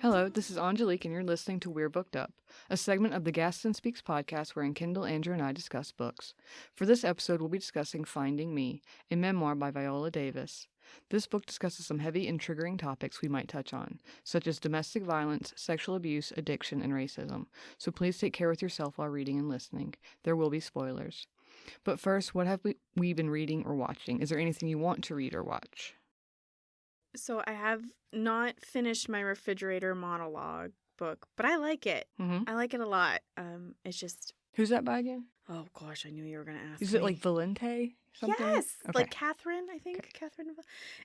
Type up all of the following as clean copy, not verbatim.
Hello, this is Angelique, and you're listening to We're Booked Up, a segment of the Gaston Speaks podcast wherein Kendall, Andrew, and I discuss books. For this episode, we'll be discussing Finding Me, a memoir by Viola Davis. This book discusses some heavy and triggering topics we might touch on, such as domestic violence, sexual abuse, addiction, and racism. So please take care with yourself while reading and listening. There will be spoilers. But first, what have we been reading or watching? Is there anything you want to read or watch? So I have not finished my refrigerator monologue book, but I like it. Mm-hmm. I like it a lot. It's just... Who's that by again? Oh, gosh, I knew you were going to ask Is me. it like Valente? Something? Yes, Okay. like Catherine, I think. Okay. Catherine.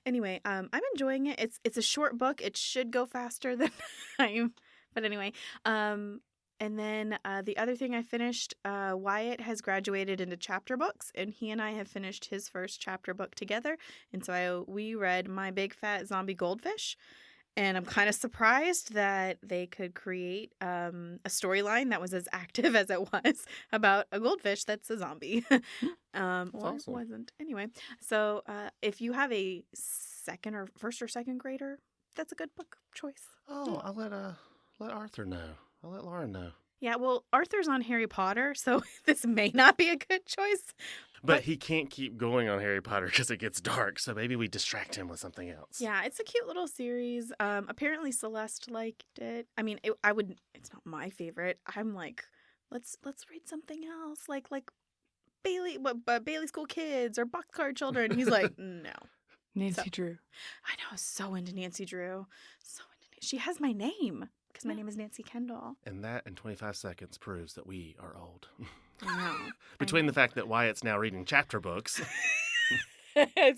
Anyway, I'm enjoying it. It's a short book. It should go faster than time. But anyway, and then the other thing I finished, Wyatt has graduated into chapter books, and he and I have finished his first chapter book together. And so we read My Big Fat Zombie Goldfish. And I'm kind of surprised that they could create a storyline that was as active as it was about a goldfish that's a zombie. Or awesome. It wasn't. Anyway, so if you have a first or second grader, that's a good book choice. Oh, I'll let Arthur know. I'll let Lauren know. Yeah, well, Arthur's on Harry Potter, so this may not be a good choice. But he can't keep going on Harry Potter because it gets dark, so maybe we distract him with something else. Yeah, it's a cute little series. Apparently Celeste liked it. I mean, it's not my favorite. I'm like, let's read something else, like Bailey's Cool Kids or Boxcar Children. He's like, no. Nancy Drew. I know, so into Nancy Drew. She has my name. Because my name is Nancy Kendall. And that in 25 seconds proves that we are old. I know. Between the fact that Wyatt's now reading chapter books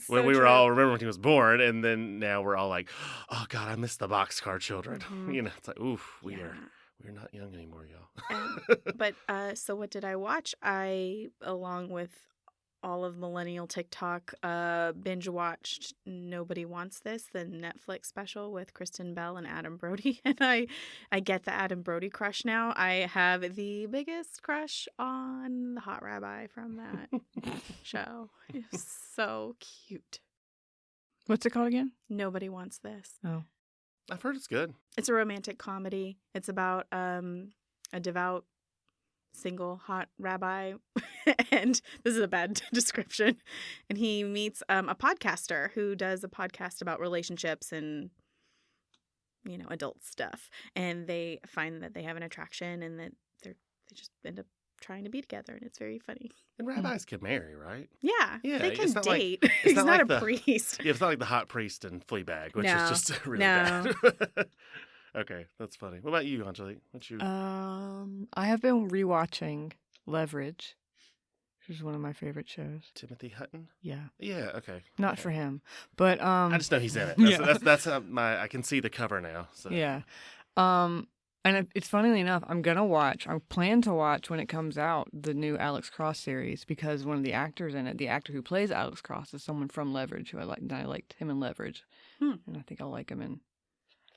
when we were all, remember when he was born, and then now we're all like, oh God, I miss the Boxcar Children. Mm-hmm. You know, it's like, oof, we're not young anymore, y'all. But so what did I watch? I, along with all of millennial TikTok, binge watched Nobody Wants This, the Netflix special with Kristen Bell and Adam Brody. And I get the Adam Brody crush now. I have the biggest crush on the hot rabbi from that show. It's so cute. What's it called again? Nobody Wants This. Oh. I've heard it's good. It's a romantic comedy. It's about a devout single hot rabbi, and this is a bad description, and he meets a podcaster who does a podcast about relationships and adult stuff, and they find that they have an attraction and that they just end up trying to be together, and it's very funny. And rabbis can marry, right? Yeah, they can date. Like, He's not a priest. Yeah, it's not like the hot priest in Fleabag, which is just really bad. Okay, that's funny. What about you, Angelique? What's you? I have been rewatching Leverage, which is one of my favorite shows. Timothy Hutton? Yeah. Yeah, okay. Not for him, but I just know he's in it. That's I can see the cover now. So. Yeah. And it's funnily enough, I plan to watch when it comes out, the new Alex Cross series, because one of the actors in it, the actor who plays Alex Cross, is someone from Leverage who I liked, and I liked him in Leverage. And I think I'll like him in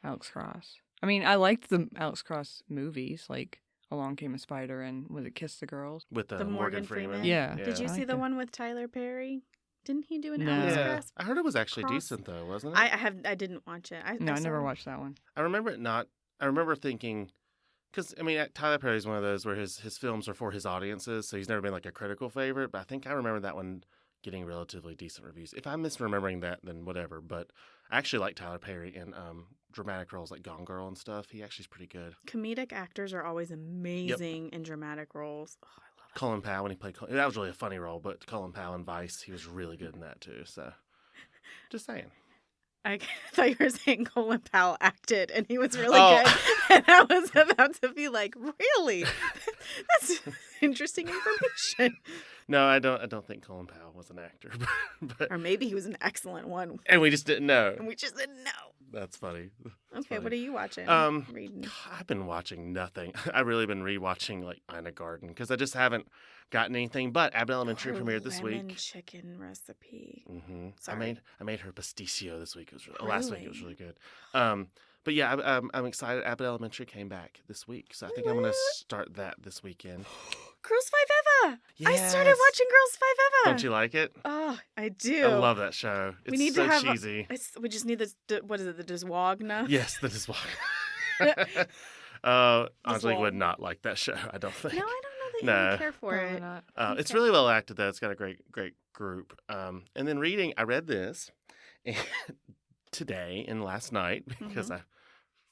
Alex Cross. I mean, I liked the Alex Cross movies, like Along Came a Spider and was it Kiss the Girls? With the Morgan Freeman. Yeah. Did you see the one with Tyler Perry? Didn't he do an No. Alex Yeah. Cross? I heard it was actually decent though, wasn't it? I didn't watch it. I never watched that one. I remember thinking, because I mean, Tyler Perry's one of those where his films are for his audiences, so he's never been like a critical favorite. But I think I remember that one getting relatively decent reviews. If I'm misremembering that, then whatever. But I actually like Tyler Perry in dramatic roles like Gone Girl and stuff. He actually is pretty good. Comedic actors are always amazing in dramatic roles. Oh, I love it. Colin Powell, when he played that was really a funny role, but Colin Powell in Vice, he was really good in that too. So, just saying. I thought you were saying Colin Powell acted, and he was really good. And I was about to be like, really? That's interesting information. No, I don't think Colin Powell was an actor, but or maybe he was an excellent one, and we just didn't know. That's funny. That's funny. What are you watching? Reading? I've been watching nothing. I've really been rewatching like Ina Garden because I just haven't gotten anything. But Abbott Elementary premiered this week. Lemon chicken recipe. Mm-hmm. Sorry. I made her pasticcio this week. It was last week. It was really good. But yeah, I'm excited. Abbott Elementary came back this week, so I think I'm gonna start that this weekend. Girls Five Eva. Yes. I started watching Girls Five Eva. Don't you like it? Oh, I do. I love that show. It's we need so to have cheesy. we just need this. What is it? The Diswagna. Yes, the Diswagna. Angelique would long. not like that show, I don't think. No, I don't know that you No. would care for Probably it. not. It's Okay. really well acted, though. It's got a great group. And then reading, I read this today and last night because I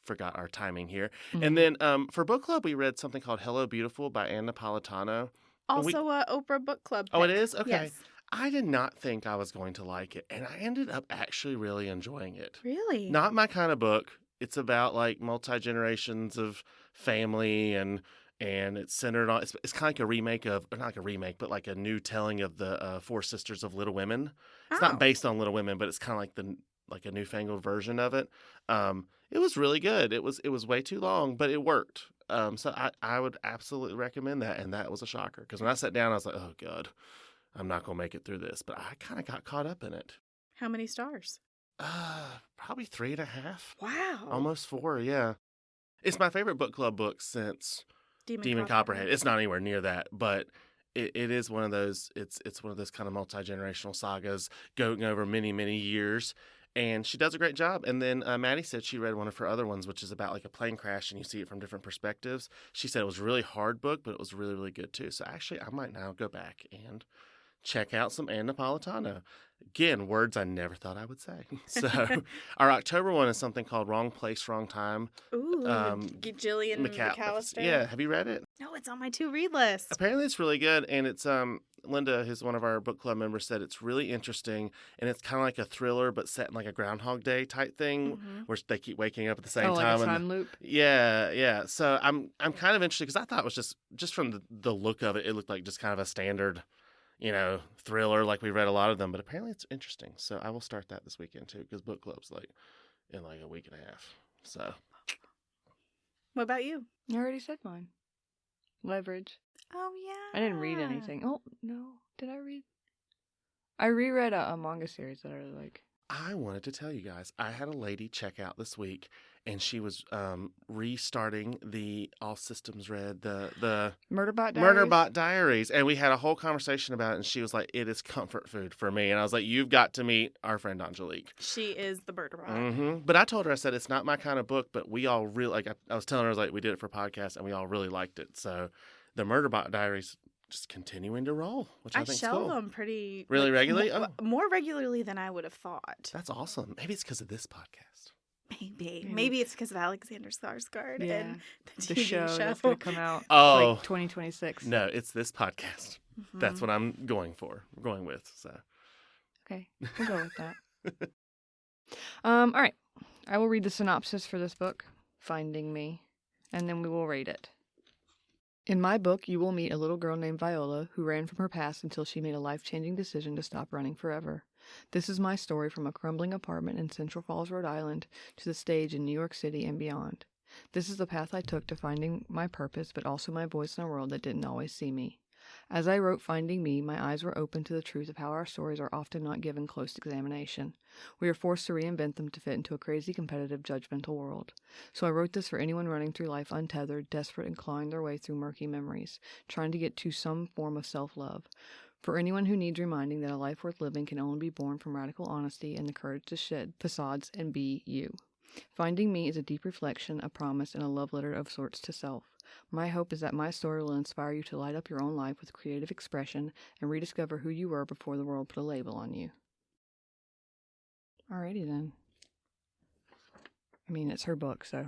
forgot our timing here. Mhm. And then for book club, we read something called Hello Beautiful by Ann Napolitano. Also, a Oprah book club. Oh, it pick. is? Okay. Yes. I did not think I was going to like it, and I ended up actually really enjoying it. Really? Not my kind of book. It's about like multi-generations of family and it's centered on it's kind of like a remake of or not like a remake but like a new telling of the Four Sisters of Little Women. It's Oh. not based on Little Women, but it's kind of like a newfangled version of it. It was really good. It was way too long, but it worked. So I would absolutely recommend that, and that was a shocker because when I sat down I was like, oh god, I'm not gonna make it through this, but I kind of got caught up in it. How many stars? Probably 3.5. Wow. Almost 4, yeah. It's my favorite book club book since Demon Copperhead. It's not anywhere near that, but it is one of those. It's one of those kind of multi-generational sagas going over many, many years. And she does a great job. And then Maddie said she read one of her other ones, which is about like a plane crash and you see it from different perspectives. She said it was a really hard book, but it was really, really good too. So actually, I might now go back and check out some Ann Napolitano. Again, words I never thought I would say. So our October one is something called Wrong Place, Wrong Time. Ooh, Jillian McAllister. McAllister. Yeah, have you read it? No, it's on my to-read list. Apparently it's really good, and it's Linda, who's one of our book club members, said it's really interesting, and it's kind of like a thriller, but set in like a Groundhog Day type thing, where they keep waking up at the same Oh, time. like a time loop? Yeah. So I'm kind of interested because I thought it was just from the look of it, it looked like just kind of a standard, thriller like we read a lot of them, but apparently it's interesting. So I will start that this weekend too because book club's like in like a week and a half. So What about you? I already said mine. Leverage. Oh, yeah. I didn't read anything. Oh, no. Did I read? I reread a manga series that I really like. I wanted to tell you guys, I had a lady check out this week, and she was restarting the All Systems Red, the Murderbot Diaries? Murderbot Diaries, and we had a whole conversation about it, and she was like, it is comfort food for me. And I was like, you've got to meet our friend Angelique. She is the Murderbot. But I told her, I said, it's not my kind of book, but we all really, like, I was telling her, I was like, we did it for a podcast, and we all really liked it. So the Murderbot Diaries just continuing to roll, which I I think is shell cool. them pretty... Really regularly? Oh. More regularly than I would have thought. That's awesome. Maybe it's because of this podcast. Maybe it's because of Alexander Skarsgård and the The TV show show. that's going to come out Oh. like 2026. No, it's this podcast. That's what I'm going with. So Okay, we'll go with that. All right. I will read the synopsis for this book, Finding Me, and then we will rate it. In my book, you will meet a little girl named Viola who ran from her past until she made a life-changing decision to stop running forever. This is my story from a crumbling apartment in Central Falls, Rhode Island, to the stage in New York City and beyond. This is the path I took to finding my purpose, but also my voice in a world that didn't always see me. As I wrote Finding Me, my eyes were open to the truth of how our stories are often not given close examination. We are forced to reinvent them to fit into a crazy, competitive, judgmental world. So I wrote this for anyone running through life untethered, desperate, and clawing their way through murky memories, trying to get to some form of self-love. For anyone who needs reminding that a life worth living can only be born from radical honesty and the courage to shed facades and be you. Finding Me is a deep reflection, a promise, and a love letter of sorts to self. My hope is that my story will inspire you to light up your own life with creative expression and rediscover who you were before the world put a label on you. Alrighty then. I mean, it's her book, so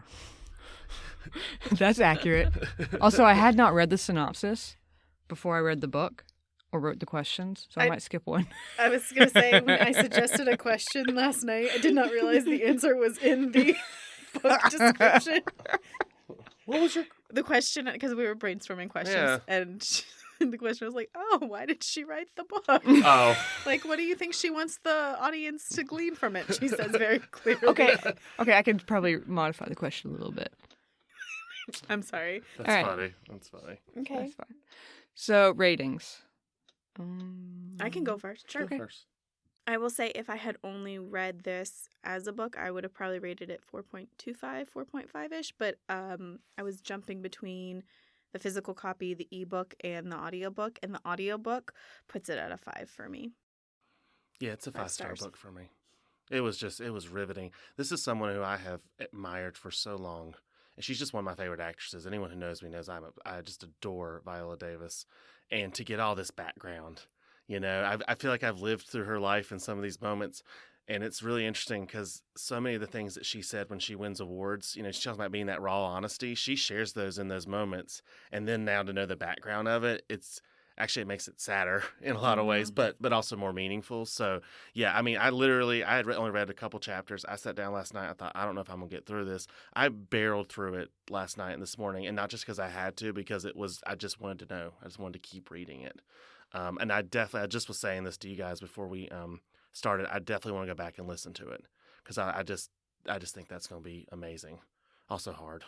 that's accurate. Also, I had not read the synopsis before I read the book or wrote the questions, so I might skip one. I was going to say, when I suggested a question last night, I did not realize the answer was in the book description. what was the question? Because we were brainstorming questions, and the question was like, "Oh, why did she write the book? Oh, Like, what do you think she wants the audience to glean from it?" She says very clearly. Okay, I could probably modify the question a little bit. I'm sorry. that's All right. funny. That's funny. Okay, That's fine. So ratings. I can go first. Sure. Go first. I will say if I had only read this as a book, I would have probably rated it 4.25, 4.5-ish. But I was jumping between the physical copy, the ebook, and the audiobook. And the audiobook puts it at a 5 for me. Yeah, it's a 5 5-star stars. book for me. It was riveting. This is someone who I have admired for so long. And she's just one of my favorite actresses. Anyone who knows me knows I just adore Viola Davis. And to get all this background, I feel like I've lived through her life in some of these moments. And it's really interesting because so many of the things that she said when she wins awards, she talks about being that raw honesty. She shares those in those moments. And then now to know the background of it, it makes it sadder in a lot of ways, but also more meaningful. So, yeah, I mean, I had only read a couple chapters. I sat down last night. I thought, I don't know if I'm going to get through this. I barreled through it last night and this morning, and not just because I had to, because I just wanted to know. I just wanted to keep reading it. And I just was saying this to you guys before we started. I definitely want to go back and listen to it because I just think that's going to be amazing. Also hard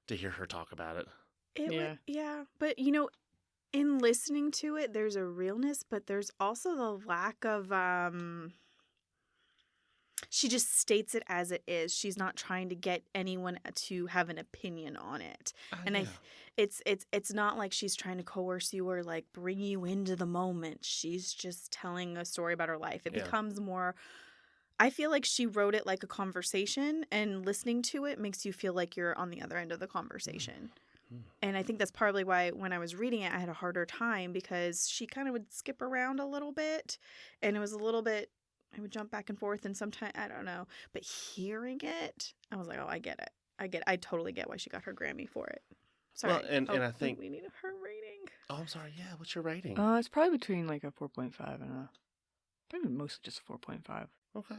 to hear her talk about it. But in listening to it, there's a realness, but there's also the lack of she just states it as it is. She's not trying to get anyone to have an opinion on it. And it's not like she's trying to coerce you or like bring you into the moment. She's just telling a story about her life. It becomes more, I feel like she wrote it like a conversation, and listening to it makes you feel like you're on the other end of the conversation. And I think that's probably why when I was reading it, I had a harder time because she kind of would skip around a little bit, and it was a little bit, I would jump back and forth, and sometimes, I don't know. But hearing it, I was like, oh, I get it. I totally get why she got her Grammy for it. Sorry. Well, and I think we need her rating. Oh, I'm sorry. Yeah, what's your rating? It's probably between like a 4.5 and probably mostly just a 4.5. Okay.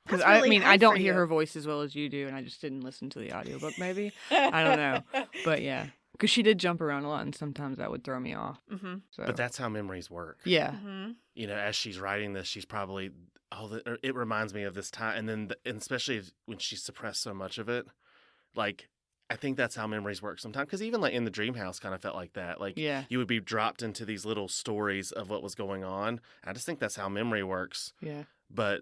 Because really high I don't for hear you. her voice as well as you do, and I just didn't listen to the audiobook maybe. I don't know. But yeah, because she did jump around a lot, and sometimes that would throw me off. Mm-hmm. So. But that's how memories work. Yeah. Mm-hmm. As she's writing this, she's probably, it reminds me of this time. And then, and especially when she suppressed so much of it, like, I think that's how memories work sometimes. Because even like in the Dream House kind of felt like that. Like, you would be dropped into these little stories of what was going on. I just think that's how memory works. Yeah. But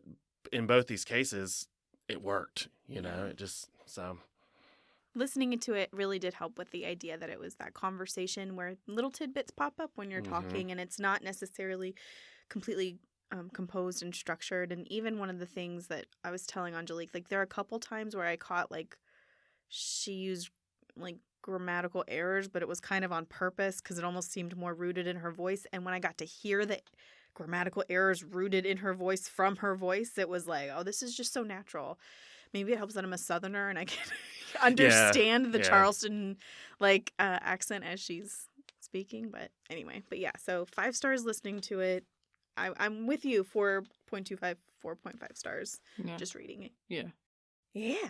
in both these cases, it worked, it just, so. Listening to it really did help with the idea that it was that conversation where little tidbits pop up when you're talking, and it's not necessarily completely composed and structured. And even one of the things that I was telling Angelique, like there are a couple times where I caught like she used like grammatical errors, but it was kind of on purpose because it almost seemed more rooted in her voice. And when I got to hear the grammatical errors rooted in her voice from her voice, it was like, oh, this is just so natural. Maybe it helps that I'm a Southerner and I can understand the Charleston like accent as she's speaking. But anyway, so 5 stars listening to it. I'm with you. 4.25, 4.5 stars. Yeah. Just reading it. Yeah. Yeah.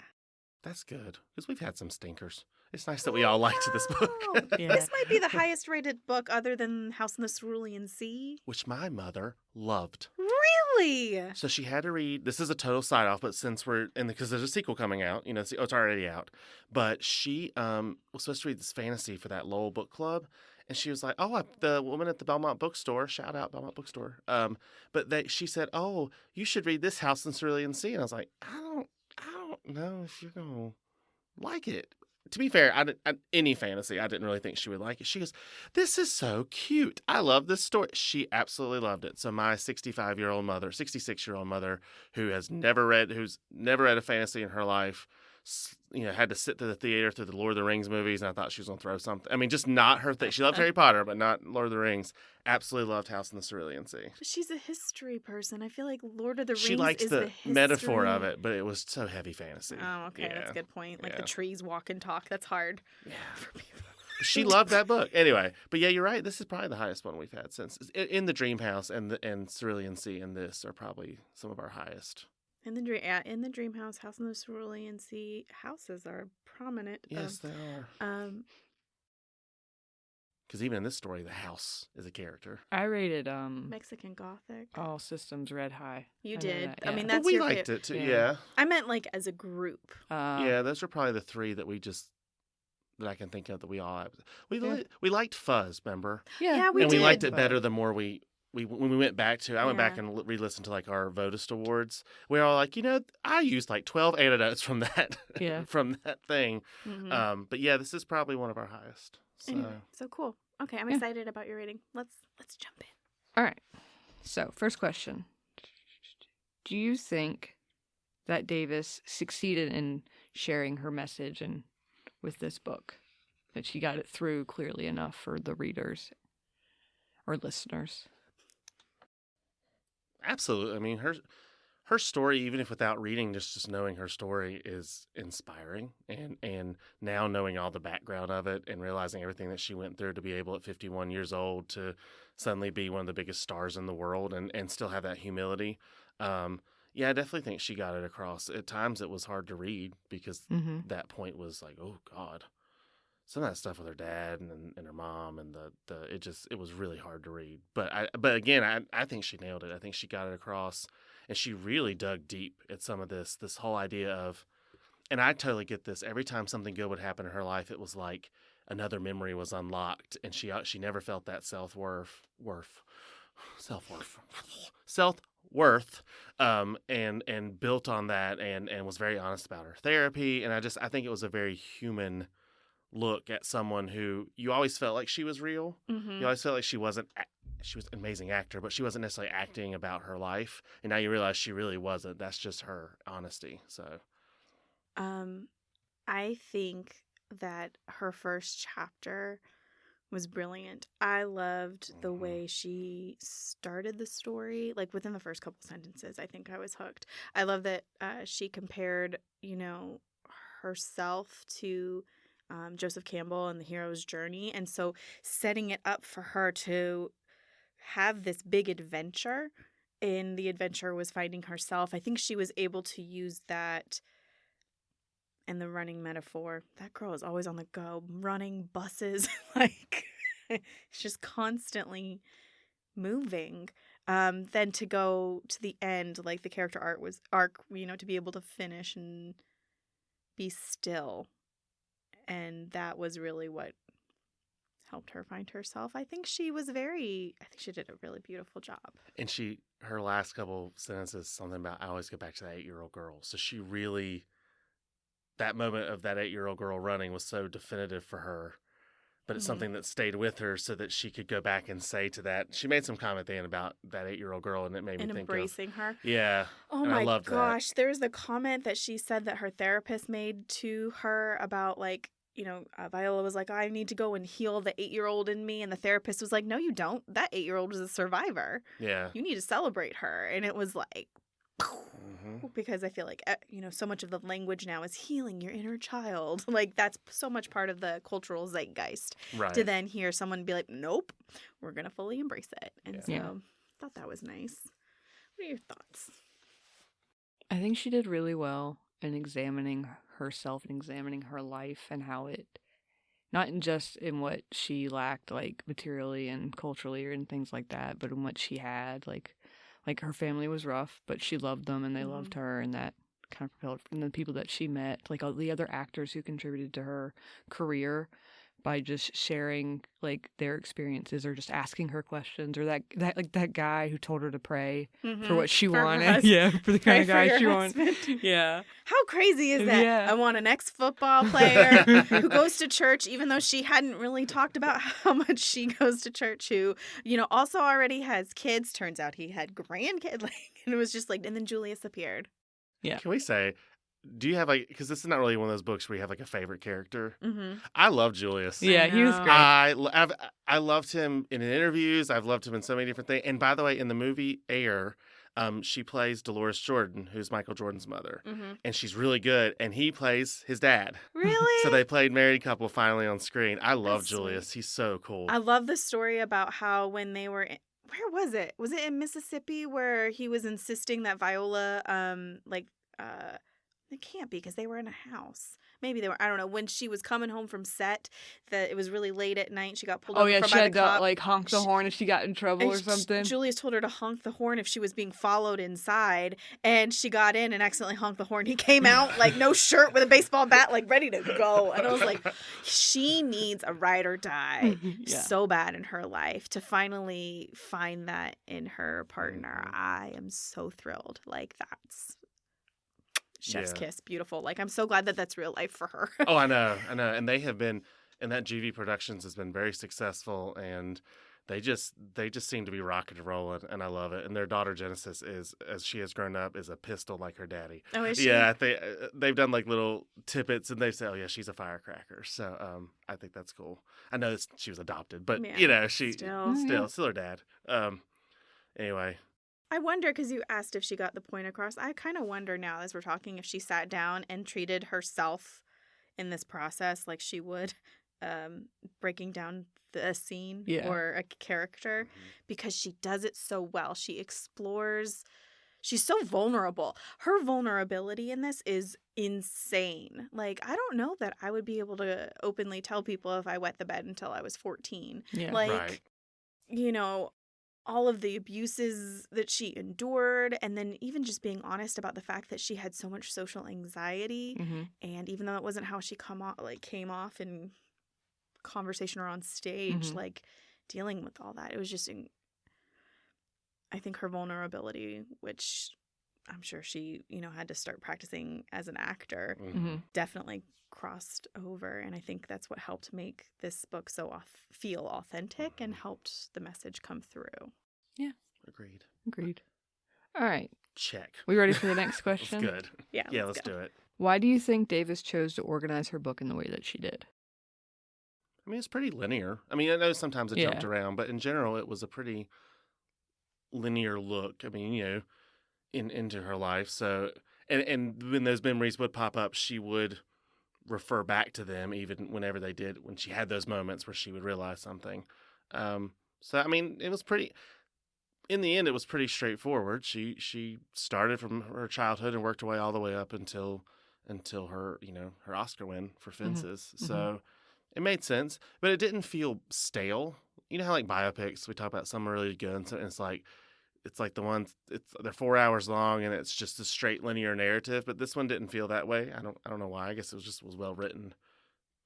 That's good because we've had some stinkers. It's nice that we all liked this book. Yeah. This might be the highest rated book other than House in the Cerulean Sea. Which my mother loved. Really? So she had to read, this is a total side off, but since we're in because there's a sequel coming out, it's already out. But she was supposed to read this fantasy for that Lowell book club. And she was like, oh, the woman at the Belmont bookstore, shout out Belmont bookstore. But she said, oh, you should read this House in Cerulean Sea. And I was like, I don't know if you're going to like it. To be fair, any fantasy, I didn't really think she would like it. She goes, this is so cute. I love this story. She absolutely loved it. So my 66-year-old mother, who's never read a fantasy in her life, had to sit through the theater through the Lord of the Rings movies, and I thought she was going to throw something. I mean, just not her thing. She loved Harry Potter, but not Lord of the Rings. Absolutely loved House in the Cerulean Sea. She's a history person. I feel like Lord of the Rings She likes is the history. metaphor of it, but it was so heavy fantasy. Oh, okay. Yeah. That's a good point. Like Yeah. the trees walk and talk. That's hard. Yeah. She loved that book. Anyway, but yeah, you're right. This is probably the highest one we've had since. In the Dream House and Cerulean Sea and this are probably some of our highest. In the Dream House, House in the Cerulean Sea, houses are prominent. Yes, they are. Because even in this story, the house is a character. I rated Mexican Gothic. All Systems Red High. You I know did. that, I yeah. mean, But that's we your liked fa- it too. Yeah. Yeah. I meant like as a group. Yeah, those are probably the 3 that that I can think of that we all we Yeah. we liked Fuzz, remember? Yeah, we and we did. liked it better the more when we went back to. I went back Yeah. and re-listened to like our Vodist Awards. We were all like, I used like 12 anecdotes from that. Yeah. from that thing. Mhm. But yeah, this is probably one of our highest. So. Anyway, so cool. Okay, I'm Yeah. excited about your rating. Let's jump in. All right. So, first question. Do you think that Davis succeeded in sharing her message and with this book, that she got it through clearly enough for the readers or listeners. Absolutely. I mean, her story, even if without reading, just knowing her story is inspiring. And now knowing all the background of it and realizing everything that she went through to be able at 51 years old to suddenly be one of the biggest stars in the world and still have that humility. Yeah, I definitely think she got it across. At times it was hard to read because that point was like, oh God. Some of that stuff with her dad and her mom and it was really hard to read. But again, I think she nailed it. I think she got it across, and she really dug deep at some of this whole idea of, and I totally get this. Every time something good would happen in her life, it was like another memory was unlocked, and she never felt that self worth, and built on that, and was very honest about her therapy. And I think it was a very human look at someone who you always felt like she was real. You always felt like she was an amazing actor, but she wasn't necessarily acting about her life. And now you realize she really wasn't. That's just her honesty. So, I think that her first chapter was brilliant. I loved the way she started the story. Like within the first couple sentences, I think I was hooked. I love that she compared, herself to Joseph Campbell and the hero's journey. And so setting it up for her to have this big adventure, and the adventure was finding herself. I think she was able to use that and the running metaphor. That girl is always on the go, running, buses, like it's just constantly moving. Then to go to the end, like the character arc, to be able to finish and be still. And that was really what helped her find herself. I think she did a really beautiful job. And her last couple sentences, something about, I always go back to that 8-year-old girl. So she really, that moment of that 8-year-old girl running was so definitive for her. But it's something that stayed with her so that she could go back and say to that. She made some comment then about that 8-year-old girl, and it made me think embracing her. Yeah. Oh my gosh. There was the comment that she said that her therapist made to her about Viola was like, I need to go and heal the 8-year-old in me. And the therapist was like, no, you don't. That 8-year-old was a survivor. Yeah. You need to celebrate her. And it was like, because I feel like, so much of the language now is healing your inner child. Like that's so much part of the cultural zeitgeist. Right. To then hear someone be like, nope, we're going to fully embrace it. And so I thought that was nice. What are your thoughts? I think she did really well in examining herself and examining her life and how it, not just in what she lacked, like materially and culturally or in things like that, but in what she had, like her family was rough, but she loved them and they loved her, and that kind of propelled, and the people that she met, like all the other actors who contributed to her career by just sharing like their experiences or just asking her questions, or that guy who told her to pray for what she wanted. Yeah, for the kind of guy she wanted. Yeah. How crazy is that? Yeah. I want an ex-football player who goes to church, even though she hadn't really talked about how much she goes to church, who, also already has kids. Turns out he had grandkids. And it was just like, and then Julius appeared. Yeah. Can we say, do you have because this is not really one of those books where you have like a favorite character? Mm-hmm. I love Julius. Yeah, he was great. I loved him in interviews. I've loved him in so many different things. And by the way, in the movie Air, she plays Dolores Jordan, who's Michael Jordan's mother. And she's really good. And he plays his dad. Really? So they played married couple finally on screen. I love Julius. Sweet. He's so cool. I love the story about how when they were where was it? Was it in Mississippi where he was insisting that Viola it can't be because they were in a house. Maybe they were. I don't know. When she was coming home from set, that it was really late at night. She got pulled over by the cop. Oh yeah, she had to honk the horn if she got in trouble or something. Julius told her to honk the horn if she was being followed inside, and she got in and accidentally honked the horn. He came out like no shirt with a baseball bat, like ready to go. And I was like, she needs a ride or die so bad in her life to finally find that in her partner. I am so thrilled. Like that's chef's kiss, beautiful. Like I'm so glad that that's real life for her. Oh, I know, and they have been, and that GV Productions has been very successful, and they just seem to be rocking and rolling, and I love it. And their daughter Genesis is, as she has grown up, is a pistol like her daddy. Oh, is she? Yeah, they've done like little tidbits, and they say, "Oh yeah, she's a firecracker." So I think that's cool. I know she was adopted, but Yeah, she still. still her dad. Anyway, I wonder, because you asked if she got the point across. I kind of wonder now, as we're talking, if she sat down and treated herself in this process like she would breaking down a scene or a character, because she does it so well. She explores. She's so vulnerable. Her vulnerability in this is insane. Like, I don't know that I would be able to openly tell people if I wet the bed until I was 14. Yeah. Like, right. you know, all of the abuses that she endured, and then even just being honest about the fact that she had so much social anxiety. Mm-hmm. And even though it wasn't how she came off in conversation or on stage, like dealing with all that, it was just, I think her vulnerability, which I'm sure she, had to start practicing as an actor, definitely crossed over. And I think that's what helped make this book so feel authentic and helped the message come through. Yeah. Agreed. All right. Check. We ready for the next question? That's good. Yeah, let's do it. Why do you think Davis chose to organize her book in the way that she did? I mean, it's pretty linear. I mean, I know sometimes it jumped around, but in general, it was a pretty linear look. I mean, into her life. So, and when those memories would pop up, she would refer back to them, even whenever they did, when she had those moments where she would realize something. So, I mean, it was pretty. In the end, it was pretty straightforward. She started from her childhood and worked her way all the way up until her her Oscar win for Fences. So it made sense, but it didn't feel stale. You know how like biopics, we talk about some are really good, and so it's like the ones they're 4 hours long and it's just a straight linear narrative. But this one didn't feel that way. I don't know why. I guess it was well written.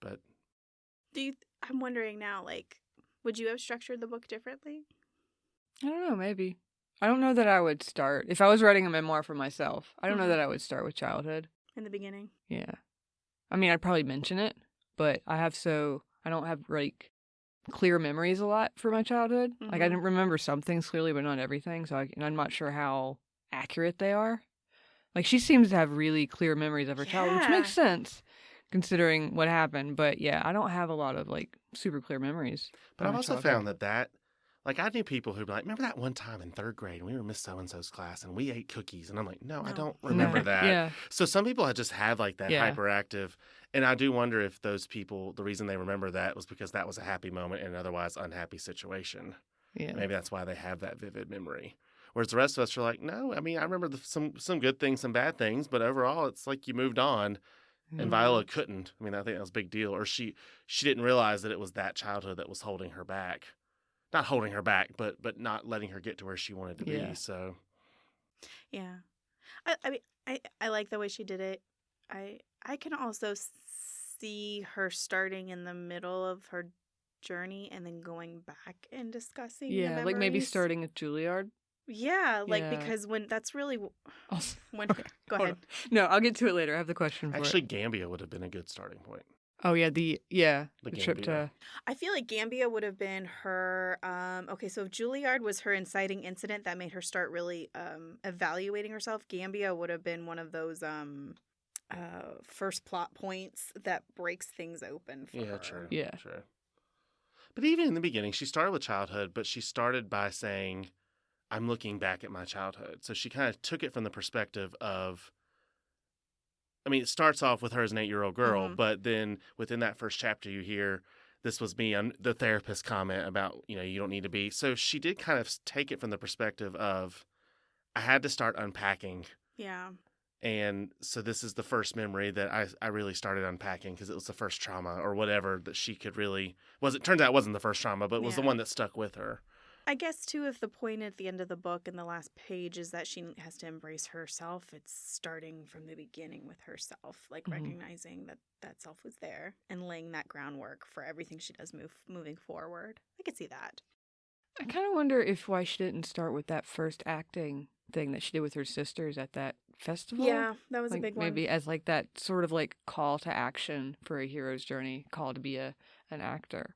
But I'm wondering now, like, would you have structured the book differently? I don't know, maybe. I don't know that I would start. If I was writing a memoir for myself, I don't know that I would start with childhood. In the beginning? Yeah. I mean, I'd probably mention it, but I don't have, like, clear memories a lot for my childhood. Like, I didn't remember some things clearly, but not everything, so I'm not sure how accurate they are. Like, she seems to have really clear memories of her childhood, which makes sense, considering what happened. But, yeah, I don't have a lot of, like, super clear memories. But I've also found that like, I knew people who'd be like, remember that one time in 3rd grade and we were Miss So-and-so's class and we ate cookies? And I'm like, no. I don't remember that. Yeah. So some people just have, like, that hyperactive. And I do wonder if those people, the reason they remember that was because that was a happy moment in an otherwise unhappy situation. Yeah. Maybe that's why they have that vivid memory. Whereas the rest of us are like, no, I mean, I remember some good things, some bad things, but overall it's like you moved on. And Viola couldn't. I mean, I think that was a big deal. Or she didn't realize that it was that childhood that was holding her back. Not holding her back, but not letting her get to where she wanted to be. So, yeah, I mean, I like the way she did it. I can also see her starting in the middle of her journey and then going back and discussing. Yeah, like maybe starting at Juilliard. Yeah, like because when that's really when. Go ahead. No, I'll get to it later. I have the question for actually, Gambia would have been a good starting point. Oh yeah, the trip to. I feel like Gambia would have been her. Okay, so if Juilliard was her inciting incident that made her start really evaluating herself, Gambia would have been one of those first plot points that breaks things open for her. True. Yeah, true. But even in the beginning, she started with childhood, but she started by saying, "I'm looking back at my childhood." So she kind of took it from the perspective of. I mean, it starts off with her as an 8-year-old girl, but then within that first chapter, you hear, this was me, the therapist comment about, you don't need to be. So she did kind of take it from the perspective of, I had to start unpacking. Yeah. And so this is the first memory that I really started unpacking because it was the first trauma or whatever that she could really, turns out it wasn't the first trauma, but it was the one that stuck with her. I guess, too, if the point at the end of the book in the last page is that she has to embrace herself, it's starting from the beginning with herself, like recognizing that self was there and laying that groundwork for everything she does moving forward. I could see that. I kind of wonder why she didn't start with that first acting thing that she did with her sisters at that festival. Yeah, that was a big one. Maybe as like that sort of like call to action for a hero's journey, call to be an actor.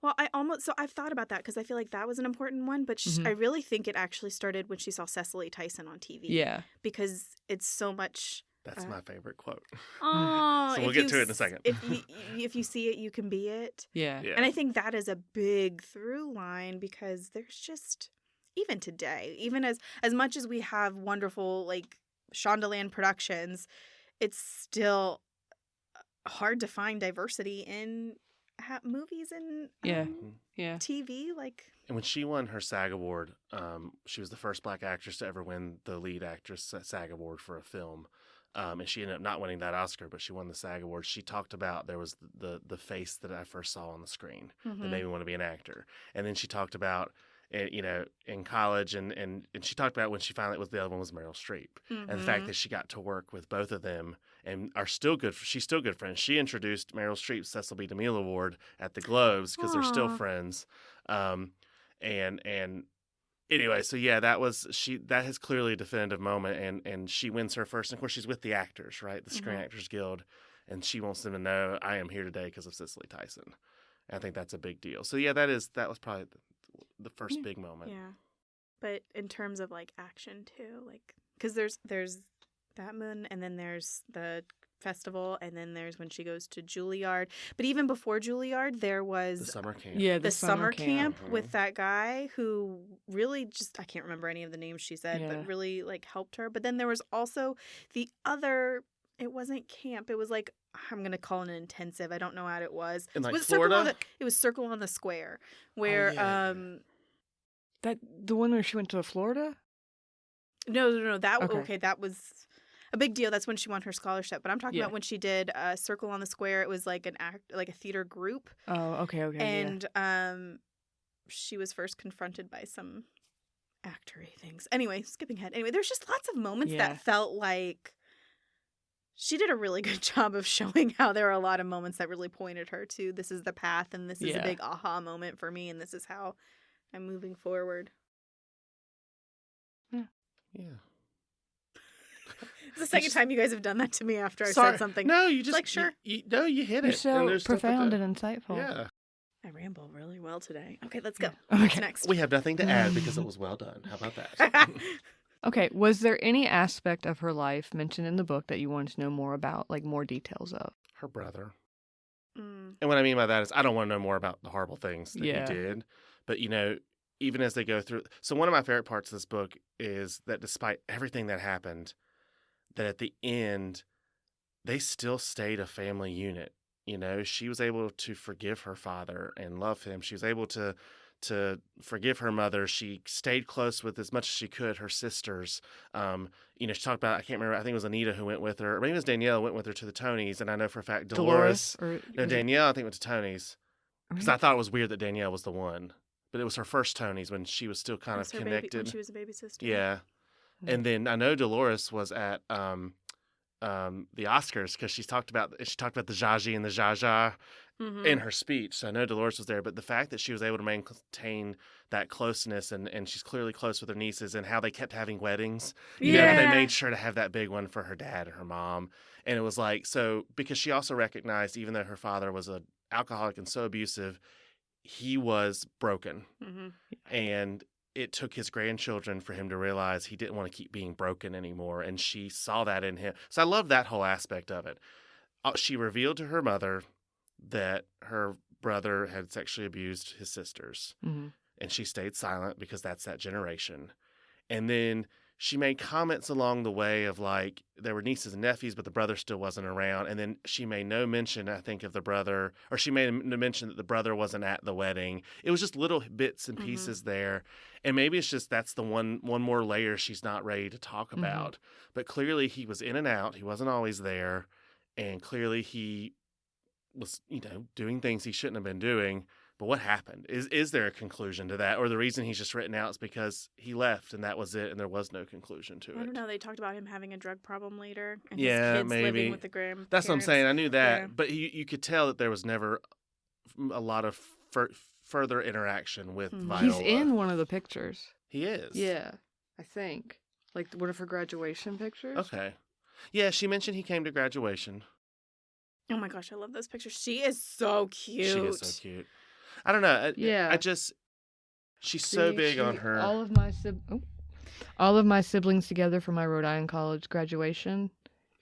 Well, I've thought about that because I feel like that was an important one, but Mhm. I really think it actually started when she saw Cecily Tyson on TV. Yeah. Because it's so much. That's my favorite quote. Oh, So we'll get to it in a second. If you see it, you can be it. Yeah. Yeah. And I think that is a big through line because there's just, even today, even as much as we have wonderful like Shondaland Productions, it's still hard to find diversity in movies and Yeah. Mhm. Yeah. TV. Like, And when she won her SAG award, she was the first Black actress to ever win the lead actress SAG award for a film. And she ended up not winning that Oscar, but she won the SAG award. She talked about there was the face that I first saw on the screen that made me want to be an actor. And then she talked about, in college, and she talked about when she finally the other one was Meryl Streep, and the fact that she got to work with both of them and are still good. She's still good friends. She introduced Meryl Streep's Cecil B. DeMille Award at the Globes because they're still Aw. friends. And anyway, so yeah, that is clearly a definitive moment, and she wins her first. And of course, she's with the actors, right? The Screen Actors Guild, and she wants them to know I am here today because of Cicely Tyson. And I think that's a big deal. So yeah, that was probably the first big moment. yeah. But in terms of like action too, like, because there's that moon, and then there's the festival, and then there's when she goes to Juilliard. But even before Juilliard, there was The summer camp. Yeah. the summer camp Mhm. with that guy who really just, I can't remember any of the names she said, Yeah. but really like helped her. But then there was also the other, it wasn't camp, it was like, I'm gonna call it an intensive, I don't know what it was. In, like, It was Florida? it was Circle on the Square, where yeah. The one where she went to Florida. no, that Okay. okay, that was a big deal. That's when she won her scholarship. But I'm talking Yeah. about when she did Circle on the Square. It was like like a theater group, Oh. Okay. Okay. and she was first confronted by some actory things. Anyway, skipping ahead. Anyway, there's just lots of moments Yeah. that felt like she did a really good job of showing how there are a lot of moments that really pointed her to this is the path, and this is a Yeah. big aha moment for me, and this is how I'm moving forward. Yeah. It's the second time you guys have done that to me after I Sorry. said something. No, you just like, sure. you hit You're it. so and there's stuff profound that- and insightful. Yeah. I ramble really well today. Okay, let's go. Okay. What's next? We have nothing to add because it was well done. How about that? Okay. Was there any aspect of her life mentioned in the book that you wanted to know more about, like more details of? Her brother. Mm. And what I mean by that is I don't want to know more about the horrible things that Yeah. he did. But, even as they go through. So one of my favorite parts of this book is that despite everything that happened, that at the end, they still stayed a family unit. She was able to forgive her father and love him. She was able to forgive her mother. She stayed close with as much as she could her sisters. She talked about, I can't remember, I think it was Anita who went with her, or maybe it was Danielle who went with her to the Tonys, and I know for a fact Dolores or no, was it- Danielle, I think, went to Tony's. Because I thought it was weird that Danielle was the one. But it was her first Tony's when she was still kind of That's her baby- connected. when she was a baby sister. Yeah. And then I know Dolores was at the Oscars because she talked about the Zsa and the Zsa Zsa Mhm. in her speech. So I know Dolores was there. But the fact that she was able to maintain that closeness, and she's clearly close with her nieces, and how they kept having weddings. They made sure to have that big one for her dad and her mom. And it was like, so because she also recognized, even though her father was an alcoholic and so abusive, he was broken. Mhm. And it took his grandchildren for him to realize he didn't want to keep being broken anymore. And she saw that in him. So I love that whole aspect of it. She revealed to her mother that her brother had sexually abused his sisters. Mhm. And she stayed silent because that's that generation. And then she made comments along the way of like, there were nieces and nephews, but the brother still wasn't around. And then she made no mention, I think, of the brother, or she made no mention that the brother wasn't at the wedding. It was just little bits and pieces there. And maybe it's just that's the one more layer she's not ready to talk about. But clearly he was in and out. He wasn't always there. And clearly he was, doing things he shouldn't have been doing. But what happened? Is there a conclusion to that? Or the reason he's just written out is because he left and that was it and there was no conclusion to it? I don't know. They talked about him having a drug problem later, and Yeah, his kids maybe. living with the grandparents. That's what I'm saying. I knew that. Yeah. But you could tell that there was never a lot of further interaction with Viola. He's in one of the pictures. He is? Yeah, I think. Like one of her graduation pictures. Okay. Yeah, she mentioned he came to graduation. Oh my gosh, I love those pictures. She is so cute. She is so cute. I don't know. Yeah. I just she's so See, big on her. all of my siblings together for my Rhode Island College graduation,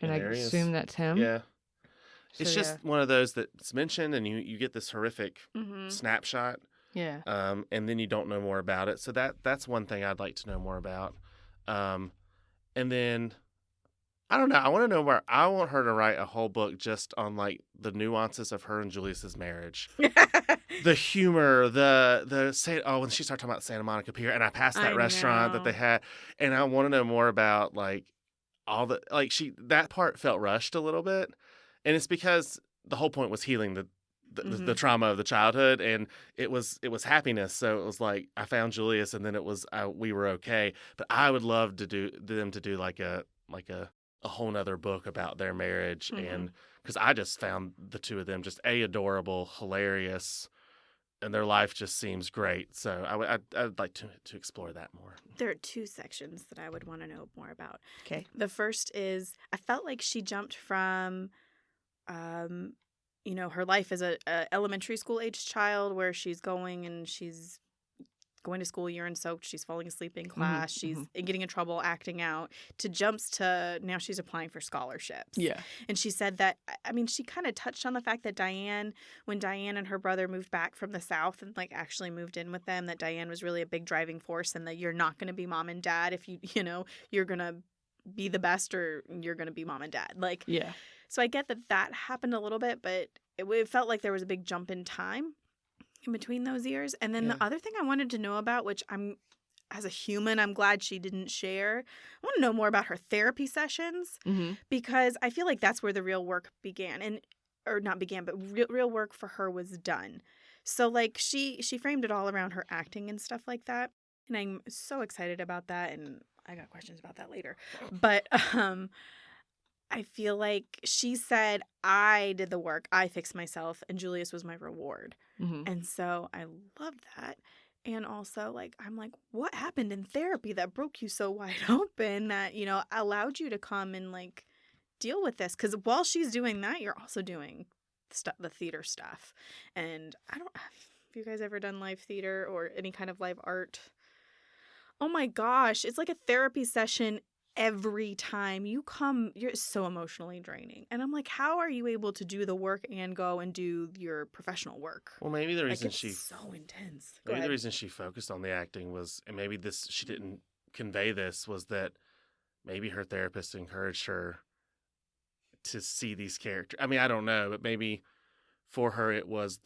and I there he is. assume that's him. Yeah. So, It's just one of those that's mentioned, and you get this horrific Mm-hmm. snapshot, yeah. and then you don't know more about it. So that's one thing I'd like to know more about. And then I don't know. I want to know where I want her to write a whole book just on like the nuances of her and Julius's marriage, the humor, when she started talking about Santa Monica Pier, and I passed that I restaurant that know. they had, and I want to know more about like all the that part felt rushed a little bit, and it's because the whole point was healing the Mhm. trauma of the childhood, and it was happiness. So it was like I found Julius, and then it was we were okay. But I would love to do like a whole nother book about their marriage, Mhm. and because I just found the two of them just adorable, hilarious, and their life just seems great. So I'd like to explore that more. There are two sections that I would want to know more about. Okay. The first is I felt like she jumped from, her life as a elementary school aged child where she's going and she's going to school urine soaked, she's falling asleep in class, she's getting in trouble, acting out, to jumps to now she's applying for scholarships. Yeah. And she said that, I mean, she kind of touched on the fact that when Diane and her brother moved back from the South and like actually moved in with them, that Diane was really a big driving force, and that you're not going to be mom and dad if you're going to be the best, or you're going to be mom and dad. Like, Yeah. so I get that happened a little bit, but it felt like there was a big jump in time in between those years. And then Yeah. the other thing I wanted to know about, which as a human, I'm glad she didn't share. I want to know more about her therapy sessions, because I feel like that's where the real work began, or not began, but real work for her was done. So like she framed it all around her acting and stuff like that. And I'm so excited about that. And I got questions about that later. But, I feel like she said, I did the work, I fixed myself, and Julius was my reward. And so I love that. And also, like, I'm like, what happened in therapy that broke you so wide open that, allowed you to come and, like, deal with this? Because while she's doing that, you're also doing the theater stuff. And have you guys ever done live theater or any kind of live art? Oh my gosh, it's like a therapy session every time you come. You're so emotionally draining, and I'm like, how are you able to do the work and go and do your professional work? Well, maybe the reason it's so intense. maybe the reason she focused on the acting was, and maybe she didn't convey this, was that maybe her therapist encouraged her to see these characters. I mean, I don't know, but maybe for her it was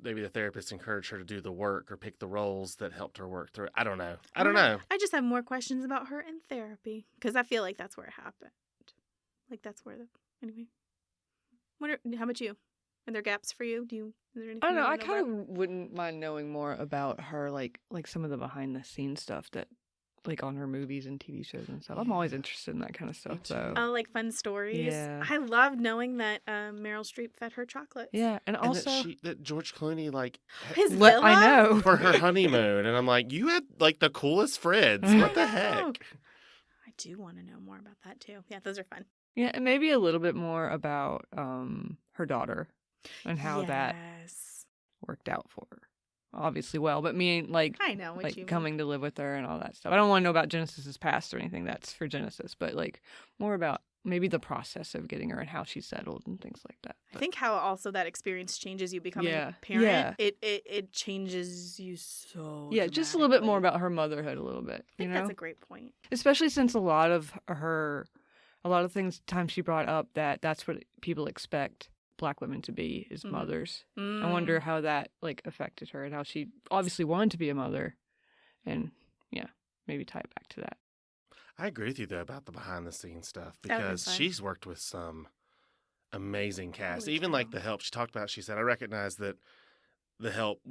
maybe the therapist encouraged her to do the work or pick the roles that helped her work through it. I don't know. I just have more questions about her in therapy, because I feel like that's where it happened. Like that's where anyway. How about you? Are there gaps for you? Is there anything? I don't know. you I wanna kind about? of wouldn't mind knowing more about her, like some of the behind the scenes stuff that, like on her movies and TV shows and stuff. I'm always interested in that kind of stuff, though. Oh, like fun stories. Yeah. I love knowing that Meryl Streep fed her chocolates. Yeah, and And also that George Clooney like His What- villa? I know. for her honeymoon, and I'm like, you had like the coolest friends. What the I know. heck? I do want to know more about that too. Yeah, those are fun. yeah, and maybe a little bit more about her daughter and how that Yes. worked out for her. Obviously, well, but me like I know what you mean. coming to live with her and all that stuff. I don't want to know about Genesis's past or anything. That's for Genesis, but like more about maybe the process of getting her and how she settled and things like that. I think how also that experience changes you becoming Yeah. a parent. Yeah. It changes you so. Yeah, just a little bit more dramatically. about her motherhood a little bit. I think you know, that's a great point. especially since a lot of times she brought up that's what people expect Black women to be is Mhm. mothers. I Mm. wonder how that like affected her and how she obviously wanted to be a mother, and yeah, maybe tie it back to that. I agree with you though about the behind the scenes stuff, That would've been because fun. she's worked with some amazing cast. Holy Even like cow. The Help, she talked about. She said, I recognize that The Help,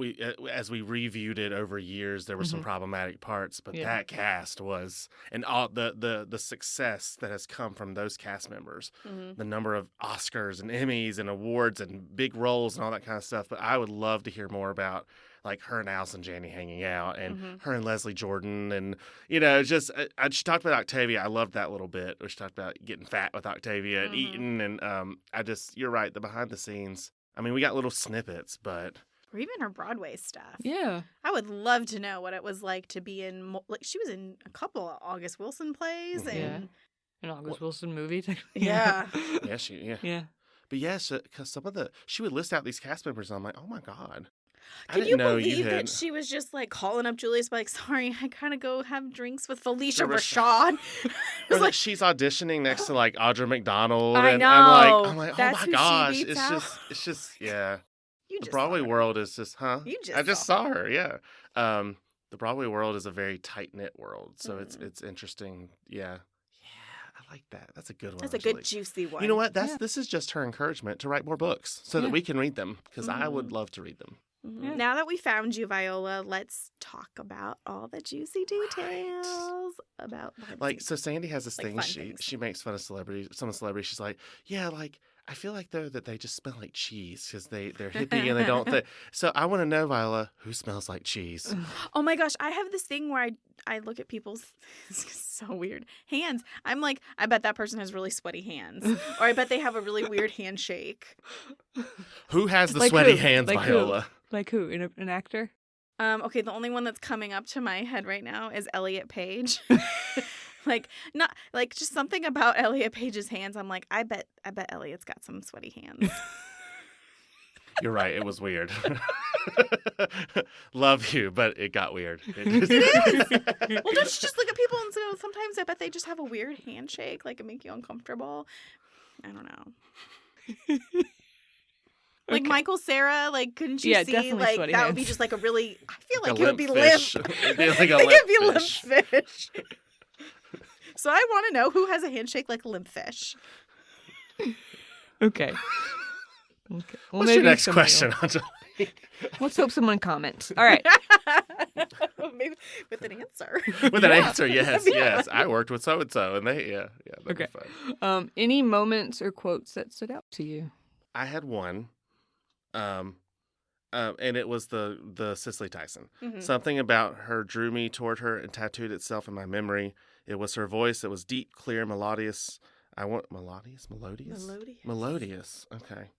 as we reviewed it over years, there were some Mhm. problematic parts, but Yeah. that cast was, and all the success that has come from those cast members, Mhm. the number of Oscars and Emmys and awards and big roles and all that kind of stuff. But I would love to hear more about like her and Allison Janney hanging out, and Mhm. her and Leslie Jordan, and just she talked about Octavia. I loved that little bit where she talked about getting fat with Octavia and Mhm. eating, and you're right, the behind the scenes. I mean, we got little snippets, but or even her Broadway stuff. Yeah. I would love to know what it was like to be in. Like she was in a couple of August Wilson plays, Mhm. and An August Wilson movie. Yeah. Yeah. Yeah. But yes, because she would list out these cast members, and I'm like, oh my god, I can didn't you know believe you that had. she was just like calling up Julius, like, sorry, I gotta go have drinks with Felicia The Rashad. It Or was that like, she's auditioning next to like Audra McDonald. I and know. I'm like, oh That's my who she gosh, beats out. it's just, yeah. you The just Broadway saw her. world is just, huh? You just I just saw saw her, yeah. The Broadway world is a very tight knit world, so Mm. it's interesting. Yeah, I like that. That's a good one. That's a Angelique. good juicy one. You know what? Yeah. This is just her encouragement to write more books so that Yeah. we can read them because I would Mhm. love to read them. Mhm. Yeah. Now that we found you, Viola, let's talk about all the juicy details about behind the Like, scenes. so Sandy has this Like thing. fun She things. she makes fun of celebrities. Some celebrities. She's like, yeah, like I feel like though that they just smell like cheese because they're hippie and they don't. So I want to know, Viola, who smells like cheese? Oh my gosh, I have this thing where I look at people's it's so weird hands. I'm like, I bet that person has really sweaty hands, or I bet they have a really weird handshake. Who has the Like sweaty who? hands, Like who? Viola? Like who? An actor? Okay, the only one that's coming up to my head right now is Elliot Page. Like not like just something about Elliot Page's hands. I'm like, I bet Elliot's got some sweaty hands. You're right. It was weird. Love you, but it got weird. It is. Well, don't you just look at people and say, oh, sometimes I bet they just have a weird handshake, like it make you uncomfortable. I don't know. Like Okay. Michael Cera, like couldn't you Yeah, see definitely like sweaty that would be hands. just like a really I feel Like like a it would be limp limp. fish. It'd be like a It could be limp limp fish. fish. So I want to know who has a handshake like a limp fish. Okay. Okay. Well, What's your maybe next somebody question, will. Angelique? Let's hope someone comments. All right. Maybe with an answer. With an Yeah. answer, yes, Yeah. yes. I worked with so and so, and they, that'd Okay. be fun. Any moments or quotes that stood out to you? I had one, and it was the Cicely Tyson. Mhm. Something about her drew me toward her and tattooed itself in my memory. It was her voice. It was deep, clear, melodious. Melodious. Okay.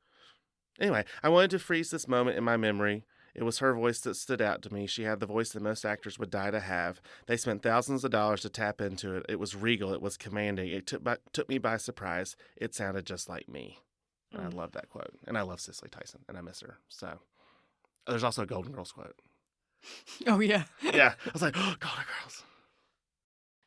Anyway, I wanted to freeze this moment in my memory. It was her voice that stood out to me. She had the voice that most actors would die to have. They spent thousands of dollars to tap into it. It was regal. It was commanding. It took me by surprise. It sounded just like me. And I love that quote. And I love Cicely Tyson, and I miss her. So there's also a Golden Girls quote. Oh, yeah. Yeah, I was like, oh, Golden Girls.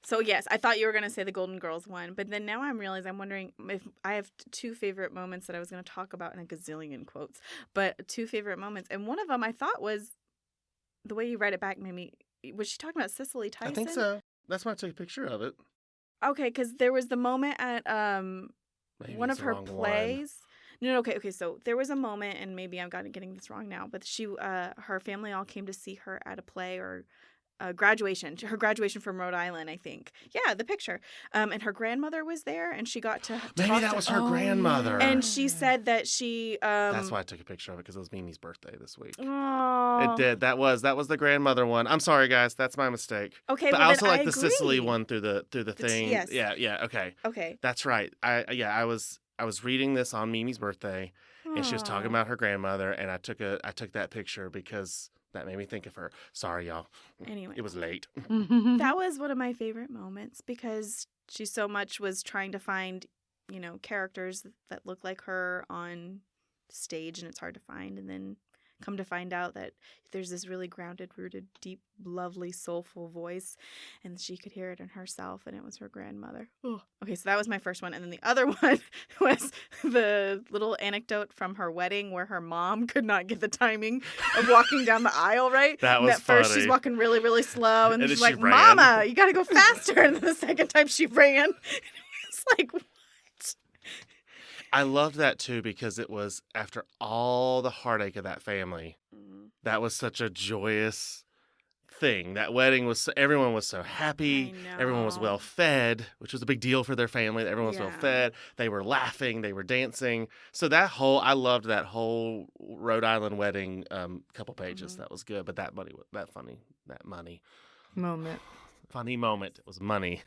So yes, I thought you were gonna say the Golden Girls one, but then now I'm wondering if I have two favorite moments that I was gonna talk about in a gazillion quotes, but two favorite moments, and one of them I thought was the way you read it back made me. Was she talking about Cicely Tyson? I think so. That's why I took a picture of it. Okay, because there was the moment at Maybe one it's of the her wrong one. plays. No, okay. So there was a moment, and maybe I'm getting this wrong now, but her family all came to see her at a play or her graduation from Rhode Island, I think. Yeah, the picture. And her grandmother was there, and she got to Maybe talk that to was her Oh, grandmother. yeah. And she said that she. That's why I took a picture of it, because it was Mimi's birthday this week. Aw. It did. That was the grandmother one. I'm sorry, guys. That's my mistake. Okay, But well, I also then like the Sicily agree. one through the thing. yes. Yeah. Okay, Okay. that's right. I was reading this on Mimi's birthday, and she was talking Aw. about her grandmother, and I took that picture because that made me think of her. Sorry, y'all. Anyway. It was late. That was one of my favorite moments because she so much was trying to find, characters that look like her on stage, and it's hard to find. And then come to find out that there's this really grounded, rooted, deep, lovely, soulful voice, and she could hear it in herself, and it was her grandmother. Oh. Okay, so that was my first one. And then the other one was the little anecdote from her wedding where her mom could not get the timing of walking down the aisle right. That And was at first funny. she's walking really, really slow, and, And she's then she like, ran. Mama, you got to go faster. And then the second time she ran, it's like, what? I loved that too because it was after all the heartache of that family. That was such a joyous thing. That wedding was everyone was so happy. I Everyone was know. well fed, which was a big deal for their family. That everyone was well Yeah. fed. They were laughing. They were dancing. So I loved that whole Rhode Island wedding. Couple pages. Mhm. That was good. But that funny Moment. funny moment. It was money.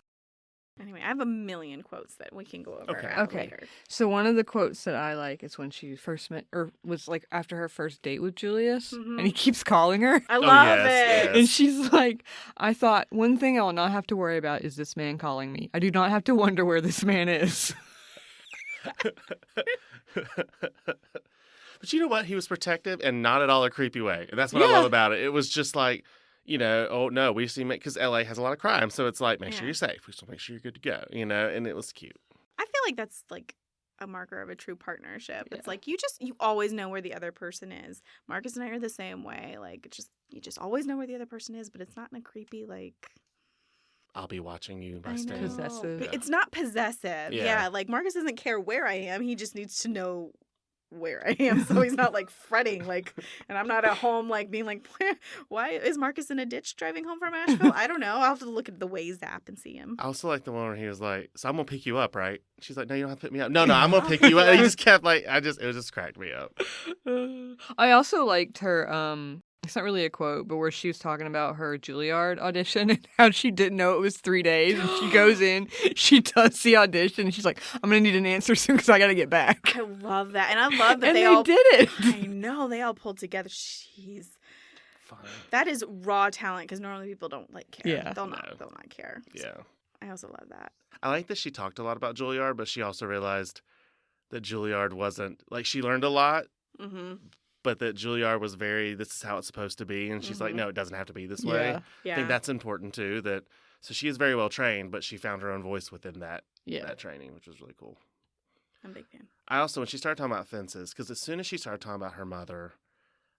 Anyway, I have a million quotes that we can go over Okay. later. So one of the quotes that I like is when she first met, or was like after her first date with Julius, Mhm. and he keeps calling her. I love yes, it. yes. And she's like, I thought, one thing I will not have to worry about is this man calling me. I do not have to wonder where this man is. But you know what? He was protective and not at all a creepy way. And that's what I Yeah. love about it. It was just like, oh no, we see because LA has a lot of crime, so it's like make sure Yeah. you're safe. We still make sure you're good to go. And it was cute. I feel like that's like a marker of a true partnership. It's Yeah. like you always know where the other person is. Marcus and I are the same way. Like you just always know where the other person is, but it's not in a creepy like. I'll be watching you by I staying. know. Possessive. But it's not possessive. Yeah. Yeah, like Marcus doesn't care where I am. He just needs to know where I am, so he's not like fretting like, and I'm not at home like being like, why is Marcus in a ditch driving home from Asheville? I don't know. I'll have to look at the Waze app and see him. I also like the one where he was like, "So I'm gonna pick you up, right?" She's like, "No, you don't have to pick me up." No, I'm gonna pick you up. And he just kept like, it just cracked me up. I also liked her, it's not really a quote, but where she was talking about her Juilliard audition and how she didn't know it was 3 days. And she goes in, she does the audition, and she's like, I'm going to need an answer soon because I got to get back. I love that, and I love that And they they all did it. I know they all pulled together. Jeez, Fine. that is raw talent because normally people don't like care. Yeah. they'll No. not care. So Yeah, I also love that. I like that she talked a lot about Juilliard, but she also realized that Juilliard wasn't like she learned a lot, Mm-hmm. but that Juilliard was very, this is how it's supposed to be. And she's like, Mhm. no, it doesn't have to be this way. Yeah. Yeah, I think that's important too. So she is very well trained, but she found her own voice within that training, which was really cool. I'm a big fan. I also, when she started talking about Fences, because as soon as she started talking about her mother,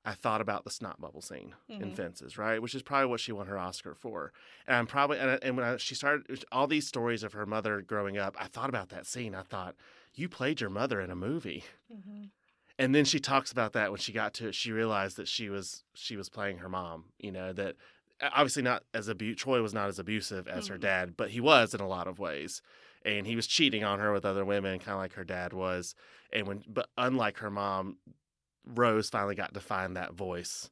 I thought about the snot bubble scene in Mhm. Fences, right? Which is probably what she won her Oscar for. And I'm probably, and when she started all these stories of her mother growing up, I thought about that scene. I thought, you played your mother in a movie. Mm-hmm. And then she talks about that when she got to it. She realized that she was playing her mom. That obviously not as Troy was not as abusive as her Mhm. dad, but he was in a lot of ways, and he was cheating on her with other women, kind of like her dad was. But unlike her mom, Rose finally got to find that voice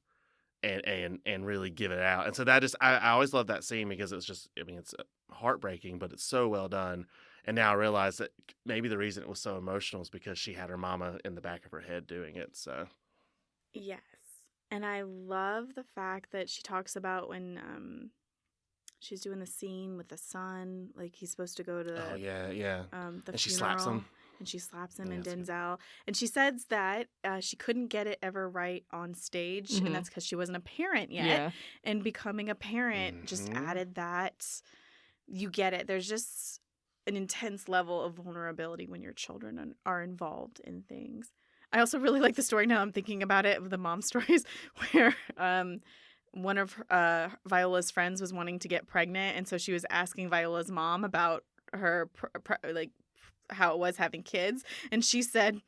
and really give it out. And so that I always love that scene because it's just, I mean, it's heartbreaking, but it's so well done. And now I realize that maybe the reason it was so emotional is because she had her mama in the back of her head doing it. So Yes. And I love the fact that she talks about when she's doing the scene with the son, like he's supposed to go to the oh yeah, the and she funeral, slaps him. and she slaps him Yeah, and that's good. Denzel. And she says that she couldn't get it ever right on stage, Mhm. and that's because she wasn't a parent yet. Yeah. And becoming a parent just Mhm. added that. You get it. There's just an intense level of vulnerability when your children are involved in things. I also really like the story now I'm thinking about it of the mom stories where one of Viola's friends was wanting to get pregnant, and so she was asking Viola's mom about her like how it was having kids, and she said,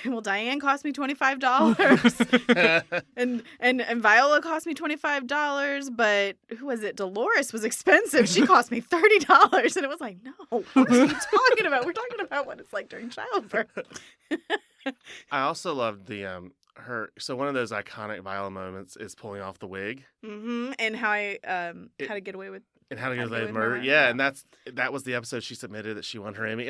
well, Diane cost me $25 and Viola cost me $25, but who was it? Dolores was expensive. She cost me $30. And it was like, no, what are you talking about? We're talking about what it's like during childbirth. I also loved the so one of those iconic Viola moments is pulling off the wig Mm-hmm. And how I how to get away with and How to Get How to Away Get with Away with Murder. Murder, Yeah, yeah. and that was the episode she submitted that she won her Emmy.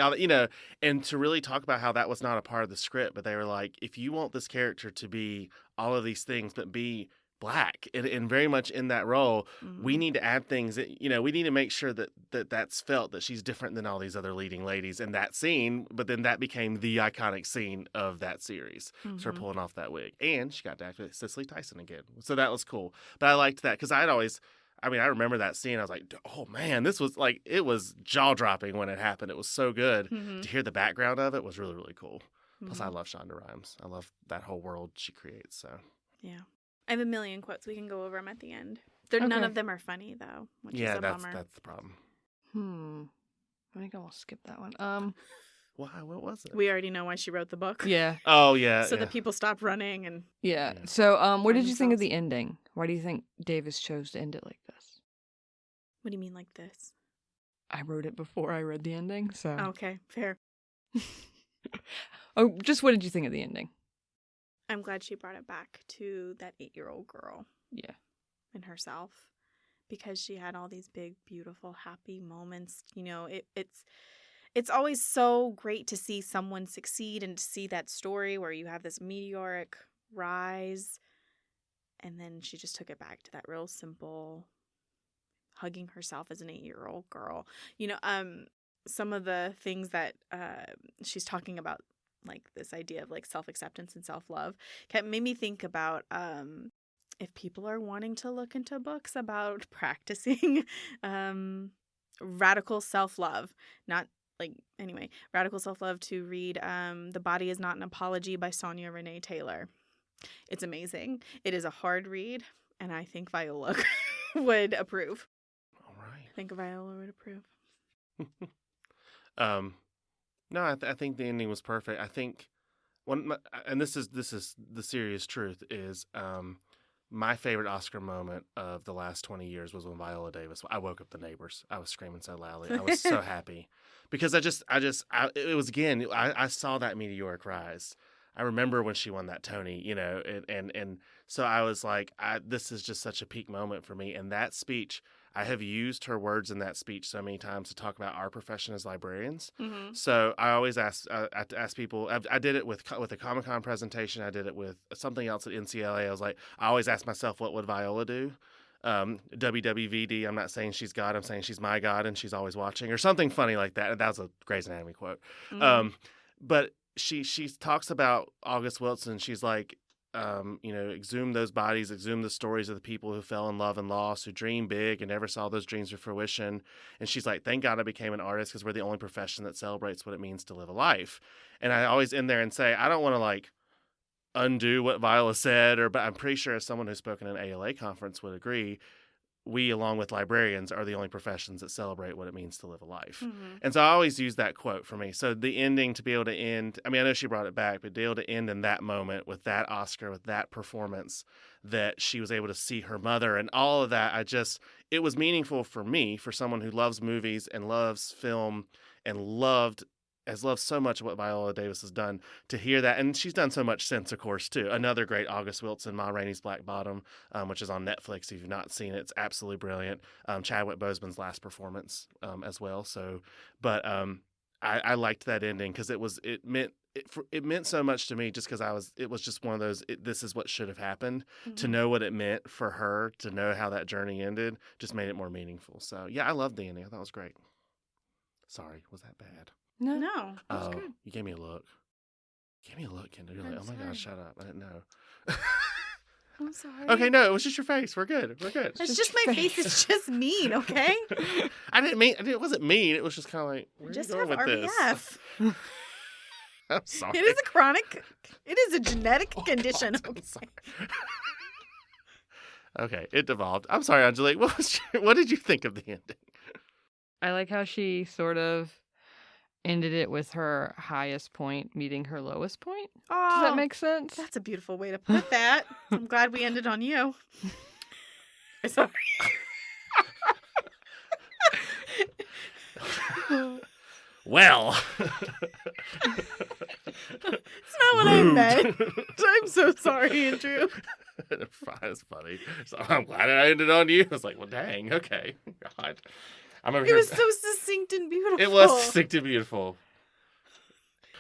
And to really talk about how that was not a part of the script, but they were like, if you want this character to be all of these things, but be black and very much in that role, we need to add things that, we need to make sure that's felt that she's different than all these other leading ladies in that scene. But then that became the iconic scene of that series. Mhm. So her pulling off that wig, and she got to act with Cicely Tyson again. So that was cool. But I liked that because I remember that scene. I was like, oh man, this was like, it was jaw dropping when it happened. It was so good. Mhm. To hear the background of it was really, really cool. Plus, I Mhm. love Shonda Rhimes. I love that whole world she creates. So Yeah. I have a million quotes. We can go over them at the end. None Okay. of them are funny, though, which yeah, is a bummer. that's the problem. I think I'll skip that one. Why? What was it? We already know why she wrote the book. Yeah. Oh yeah. So yeah. the people stopped running and Yeah. Yeah. So, what did Find you think of themselves. the ending? Why do you think Davis chose to end it like this? what do you mean like this? I wrote it before I read the ending, so. Okay, fair. Oh, just what did you think of the ending? I'm glad she brought it back to that 8-year-old girl Yeah. and herself. because she had all these big, beautiful, happy moments. You know, it's always so great to see someone succeed and to see that story where you have this meteoric rise, and then she just took it back to that real simple, hugging herself as an 8-year-old girl. You know, some of the things that she's talking about, like this idea of like self-acceptance and self-love, made me think about if people are wanting to look into books about practicing radical self-love, radical self-love, to read The Body Is Not an Apology by Sonia Renee Taylor. It's amazing. It is a hard read, and I think Viola would approve. All right. I think Viola would approve. No, I think the ending was perfect. I think and this is the serious truth, is my favorite Oscar moment of the last 20 years was when Viola Davis. I woke up the neighbors. I was screaming so loudly. I was so happy because it was, again, I saw that meteoric rise. I remember when she won that Tony, you know, and so I was like, this is just such a peak moment for me. And that speech, I have used her words in that speech so many times to talk about our profession as librarians. Mm-hmm. So I always ask people. I did it with a Comic-Con presentation. I did it with something else at NCLA. I was like, I always ask myself, what would Viola do? WWVD, I'm not saying she's God. I'm saying she's my God, and she's always watching, or something funny like that. That was a Grey's Anatomy quote. Mm-hmm. But she talks about August Wilson. She's like, exhume those bodies, exhume the stories of the people who fell in love and lost, who dreamed big and never saw those dreams to fruition. And she's like, thank God I became an artist, because we're the only profession that celebrates what it means to live a life. And I always end there and say, I don't want to like undo what Viola said, but I'm pretty sure as someone who's spoken at an ALA conference would agree, we, along with librarians, are the only professions that celebrate what it means to live a life. Mm-hmm. And so I always use that quote for me. So the ending, to be able to end, I mean, I know she brought it back, but to be able to end in that moment with that Oscar, with that performance, that she was able to see her mother and all of that, it was meaningful for me, for someone who loves movies and loves film and has loved so much of what Viola Davis has done, to hear that. And she's done so much since, of course, too. Another great August Wilson, Ma Rainey's Black Bottom, which is on Netflix. If you've not seen it, it's absolutely brilliant. Chadwick Boseman's last performance as well. So, but I liked that ending because it meant so much to me, just because it was just one of those, this is what should have happened. Mm-hmm. To know what it meant for her, to know how that journey ended, just made it more meaningful. So yeah, I loved the ending. I thought it was great. Sorry, was that bad? No, that was good. You gave me a look. Kendall. You're like, oh my gosh, shut up. I didn't know. I'm sorry. Okay, no, it was just your face. We're good. It's just my face. It's just mean, okay? It wasn't mean. It was just kind of like, where Just are you have going with RBF. this? I'm sorry. It is a genetic condition. I'm sorry. Okay, it devolved. I'm sorry, Angelique. What did you think of the ending? I like how she sort of ended it with her highest point meeting her lowest point. Does that make sense? That's a beautiful way to put that. I'm glad we ended on you. Sorry. Well. It's not what I meant. I'm so sorry, Andrew. It's funny. So I'm glad I ended on you. I was like, well, dang, okay. God. It was so succinct and beautiful. It was succinct and beautiful.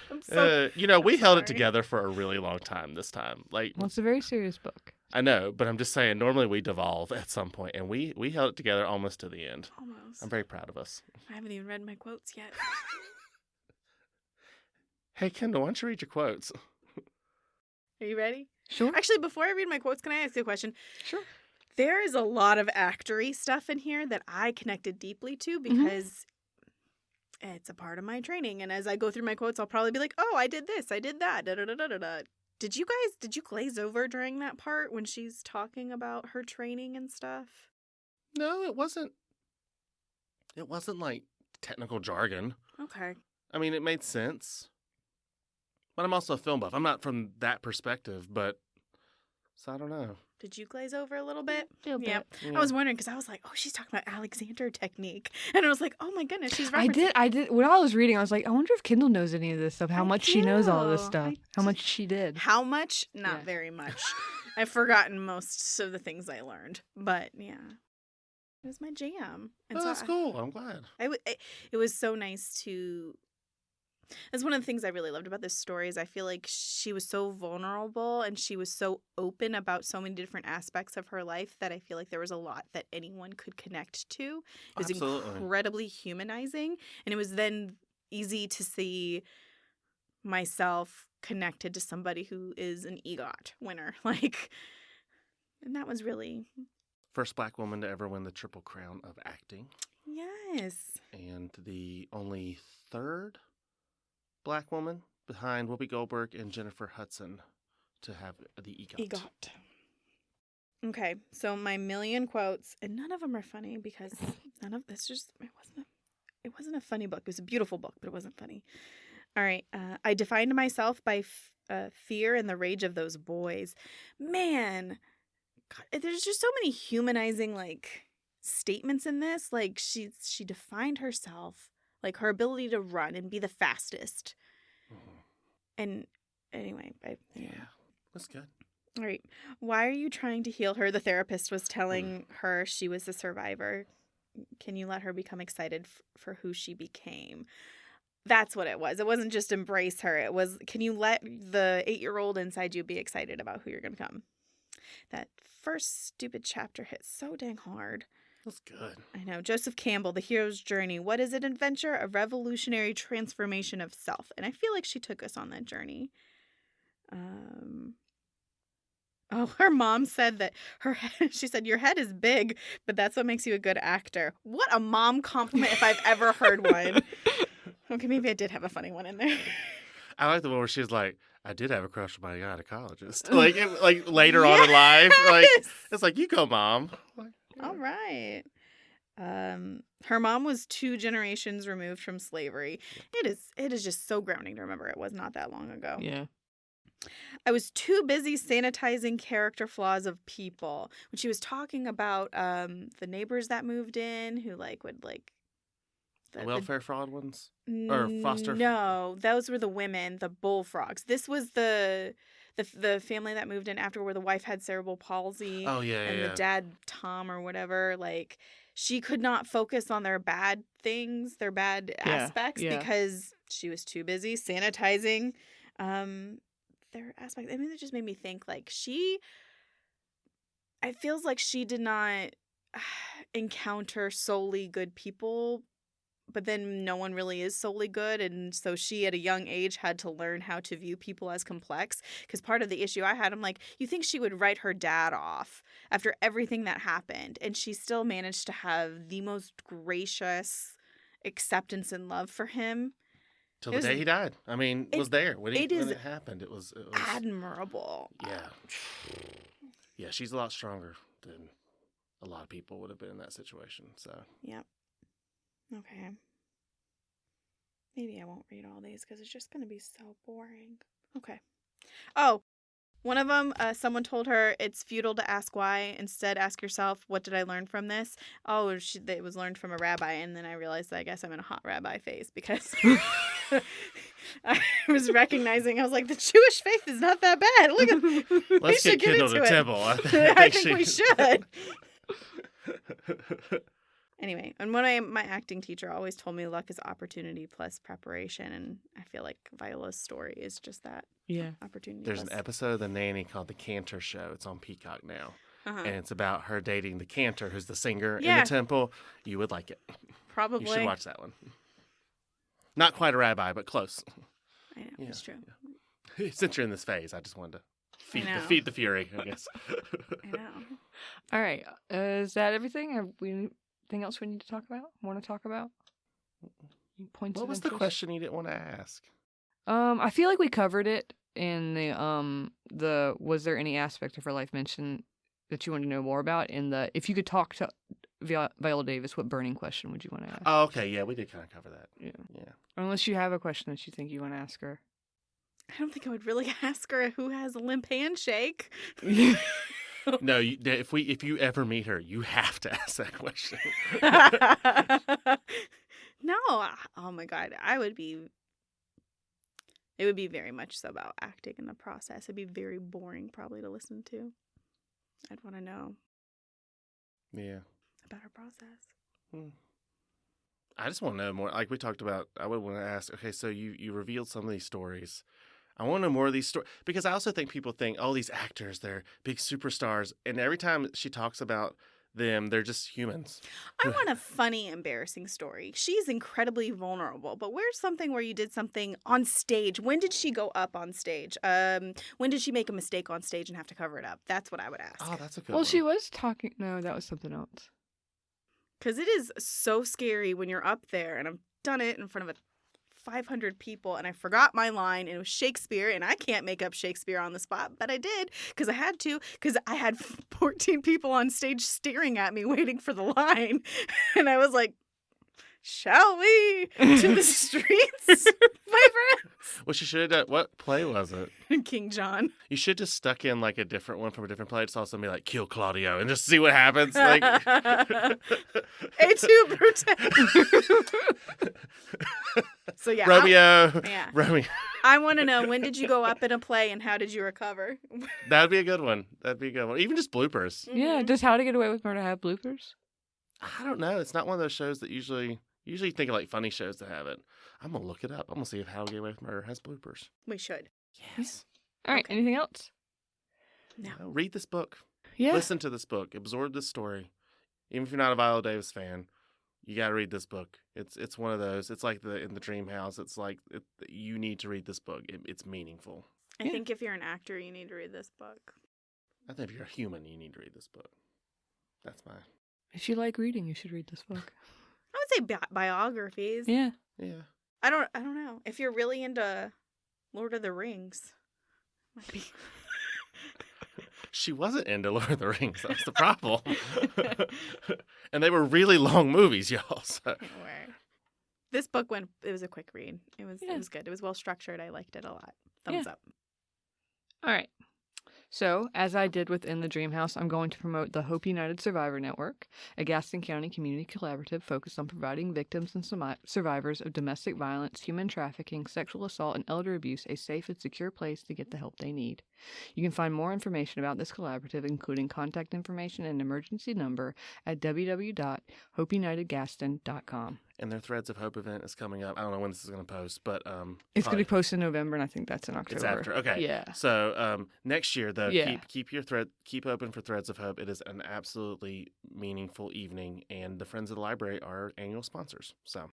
I'm so, we held it together for a really long time this time. Well, it's a very serious book. I know, but I'm just saying, normally we devolve at some point, and we held it together almost to the end. Almost. I'm very proud of us. I haven't even read my quotes yet. Hey, Kendall, why don't you read your quotes? Are you ready? Sure. Actually, before I read my quotes, can I ask you a question? Sure. There is a lot of actory stuff in here that I connected deeply to because it's a part of my training. And as I go through my quotes, I'll probably be like, oh, I did this, I did that, da-da-da-da-da-da. Did you glaze over during that part when she's talking about her training and stuff? No, it wasn't. It wasn't like technical jargon. Okay. I mean, it made sense. But I'm also a film buff. I'm not from that perspective, but so I don't know. Did you glaze over a little bit? Little bit. Yeah. Yeah. I was wondering because I was like, oh, she's talking about Alexander technique. And I was like, oh my goodness, she's referencing. I did. When I was reading, I was like, I wonder if Kendall knows any of this stuff, how I much she knows all this do. stuff, how much she did. How much? Not Yeah. very much. I've forgotten most of the things I learned. But yeah. It was my jam. And Oh, so that's cool. I'm glad. it was so nice to. That's one of the things I really loved about this story is I feel like she was so vulnerable and she was so open about so many different aspects of her life that I feel like there was a lot that anyone could connect to. It was Absolutely. incredibly humanizing, and it was then easy to see myself connected to somebody who is an EGOT winner. Like, and that was really, First Black woman to ever win the Triple Crown of acting, yes. and the only third Black woman behind Whoopi Goldberg and Jennifer Hudson to have the EGOT. EGOT. Okay, so my million quotes, and none of them are funny because none of this just it wasn't a funny book. It was a beautiful book, but it wasn't funny. All right, I defined myself by fear and the rage of those boys. Man, God, there's just so many humanizing like statements in this. Like she defined herself, like her ability to run and be the fastest. Mhm. And anyway, Yeah, that's good. All right. Why are you trying to heal her? The therapist was telling her she was a survivor. Can you let her become excited for who she became? That's what it was. It wasn't just embrace her. It was, can you let the 8-year-old inside you be excited about who you're going to become? That first stupid chapter hit so dang hard. That's good. I know. Joseph Campbell, The Hero's Journey. What is an adventure? A revolutionary transformation of self. And I feel like she took us on that journey. Oh, her mom said that her head, she said, your head is big, but that's what makes you a good actor. What a mom compliment if I've ever heard one. Okay, maybe I did have a funny one in there. I like the one where she's like, I did have a crush on my gynecologist. Like later on in life. Like, Yes! it's like, you go, Mom. Like, yeah. All right. Her mom was 2 generations removed from slavery. It is just so grounding to remember it was not that long ago. Yeah. I was too busy sanitizing character flaws of people. When she was talking about the neighbors that moved in who would The welfare fraud ones? Or foster? No, those were the women, the bullfrogs. This was the family that moved in after where the wife had cerebral palsy. Oh, yeah, And yeah. the dad, Tom or whatever, she could not focus on their bad things, their bad aspects because she was too busy sanitizing their aspects. I mean, it just made me think it feels like she did not encounter solely good people, but then no one really is solely good. And so she, at a young age, had to learn how to view people as complex. Because part of the issue I had, I'm like, you think she would write her dad off after everything that happened, and she still managed to have the most gracious acceptance and love for him. Till the day he died. I mean, was there when it happened. It was admirable. Yeah. Yeah, she's a lot stronger than a lot of people would have been in that situation. So. Yep. Okay. Maybe I won't read all these because it's just going to be so boring. Okay. Oh, one of them, someone told her it's futile to ask why. Instead, ask yourself, what did I learn from this? Oh, it was learned from a rabbi. And then I realized that I guess I'm in a hot rabbi phase because I was recognizing, I was like, the Jewish faith is not that bad. Look at Let's get Kendall to temple. I think we should. Anyway, and my acting teacher always told me luck is opportunity plus preparation, and I feel like Viola's story is just that. Yeah. Opportunity. There's an episode of The Nanny called The Cantor Show. It's on Peacock now. Uh-huh. And it's about her dating the cantor, who's the singer in Yeah. the temple. You would like it. Probably. You should watch that one. Not quite a rabbi, but close. I know, Yeah. it's true. Since you're in this phase, I just wanted to know. feed the fury, I guess. I know. All right. Is that everything? Have we anything else we need to talk about? Want to talk about? Points What of was the interest? question you didn't want to ask? I feel like we covered it in the was there any aspect of her life mentioned that you want to know more about? In the if you could talk to Viola Davis, what burning question would you want to ask? Oh, okay. Yeah, we did kind of cover that. Yeah. Yeah. Unless you have a question that you think you want to ask her. I don't think I would really ask her who has a limp handshake. No, if you ever meet her, you have to ask that question. No. Oh my God. It would be very much so about acting in the process. It'd be very boring probably to listen to. I'd want to know. Yeah. about her process. I just want to know more. Like we talked about, I would want to ask, okay, so you revealed some of these stories. I want to know more of these stories. Because I also think people think, oh, these actors, they're big superstars. And every time she talks about them, they're just humans. I want a funny, embarrassing story. She's incredibly vulnerable, but where's something where you did something on stage? When did she go up on stage? When did she make a mistake on stage and have to cover it up? That's what I would ask. Oh, that's a good Well, one. she was talking. No, that was something else. Because it is so scary when you're up there, and I've done it in front of 500 people, and I forgot my line, and it was Shakespeare, and I can't make up Shakespeare on the spot, but I did because I had to, because I had 14 people on stage staring at me waiting for the line, and I was like, shall we to the streets, my Well, she should have done, what play was it? friend? King John. You should just stuck in like a different one from a different play. Just also be like, kill Claudio and just see what happens. Like, Et tu, Brute. So yeah, Romeo. yeah. Romeo. I want to know, when did you go up in a play and how did you recover? That'd be a good one. That'd be a good one. Even just bloopers. Yeah. Does How to Get Away with Murder have bloopers? I don't know. It's not one of those shows that usually think of like funny shows that have it. I'm gonna look it up. I'm gonna see if How to Get Away with Murder has bloopers. We should. Yes. All right. Okay. Anything else? No. Read this book. Yeah. Listen to this book. Absorb this story. Even if you're not a Viola Davis fan, you got to read this book. It's one of those. It's like in the Dream House. It's like you need to read this book. It's meaningful. I Yeah. think if you're an actor, you need to read this book. I think if you're a human, you need to read this book. That's my If you like reading, you should read this book. I would say biographies. Yeah. yeah. I don't know. If you're really into Lord of the Rings, might be. She wasn't into Lord of the Rings. That was the problem. And they were really long movies, y'all. So. Anyway. This book it was a quick read. It was good. It was well structured. I liked it a lot. Thumbs up. All right. So, as I did within the Dream House, I'm going to promote the Hope United Survivor Network, a Gaston County community collaborative focused on providing victims and survivors of domestic violence, human trafficking, sexual assault, and elder abuse a safe and secure place to get the help they need. You can find more information about this collaborative, including contact information and emergency number, at www.hopeunitedgaston.com. And their Threads of Hope event is coming up. I don't know when this is going to post, but It's going to probably- be posted in November, and I think that's in October. It's after. Okay. Yeah. So next year, though, Yeah. keep open for Threads of Hope. It is an absolutely meaningful evening, and the Friends of the Library are annual sponsors. So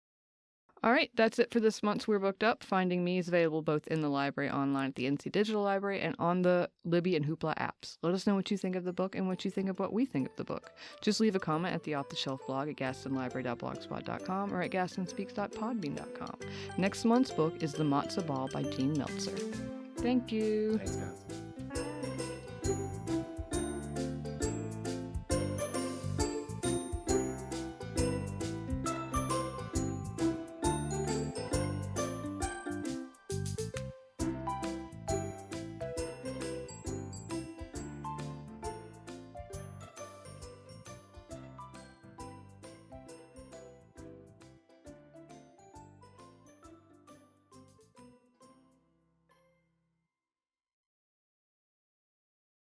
All right, that's it for this month's We're Booked Up. Finding Me is available both in the library online at the NC Digital Library and on the Libby and Hoopla apps. Let us know what you think of the book and what you think of what we think of the book. Just leave a comment at the Off the Shelf blog at gastonlibrary.blogspot.com or at gastonspeaks.podbean.com. Next month's book is The Matzo Ball by Gene Meltzer. Thank you. thanks, guys.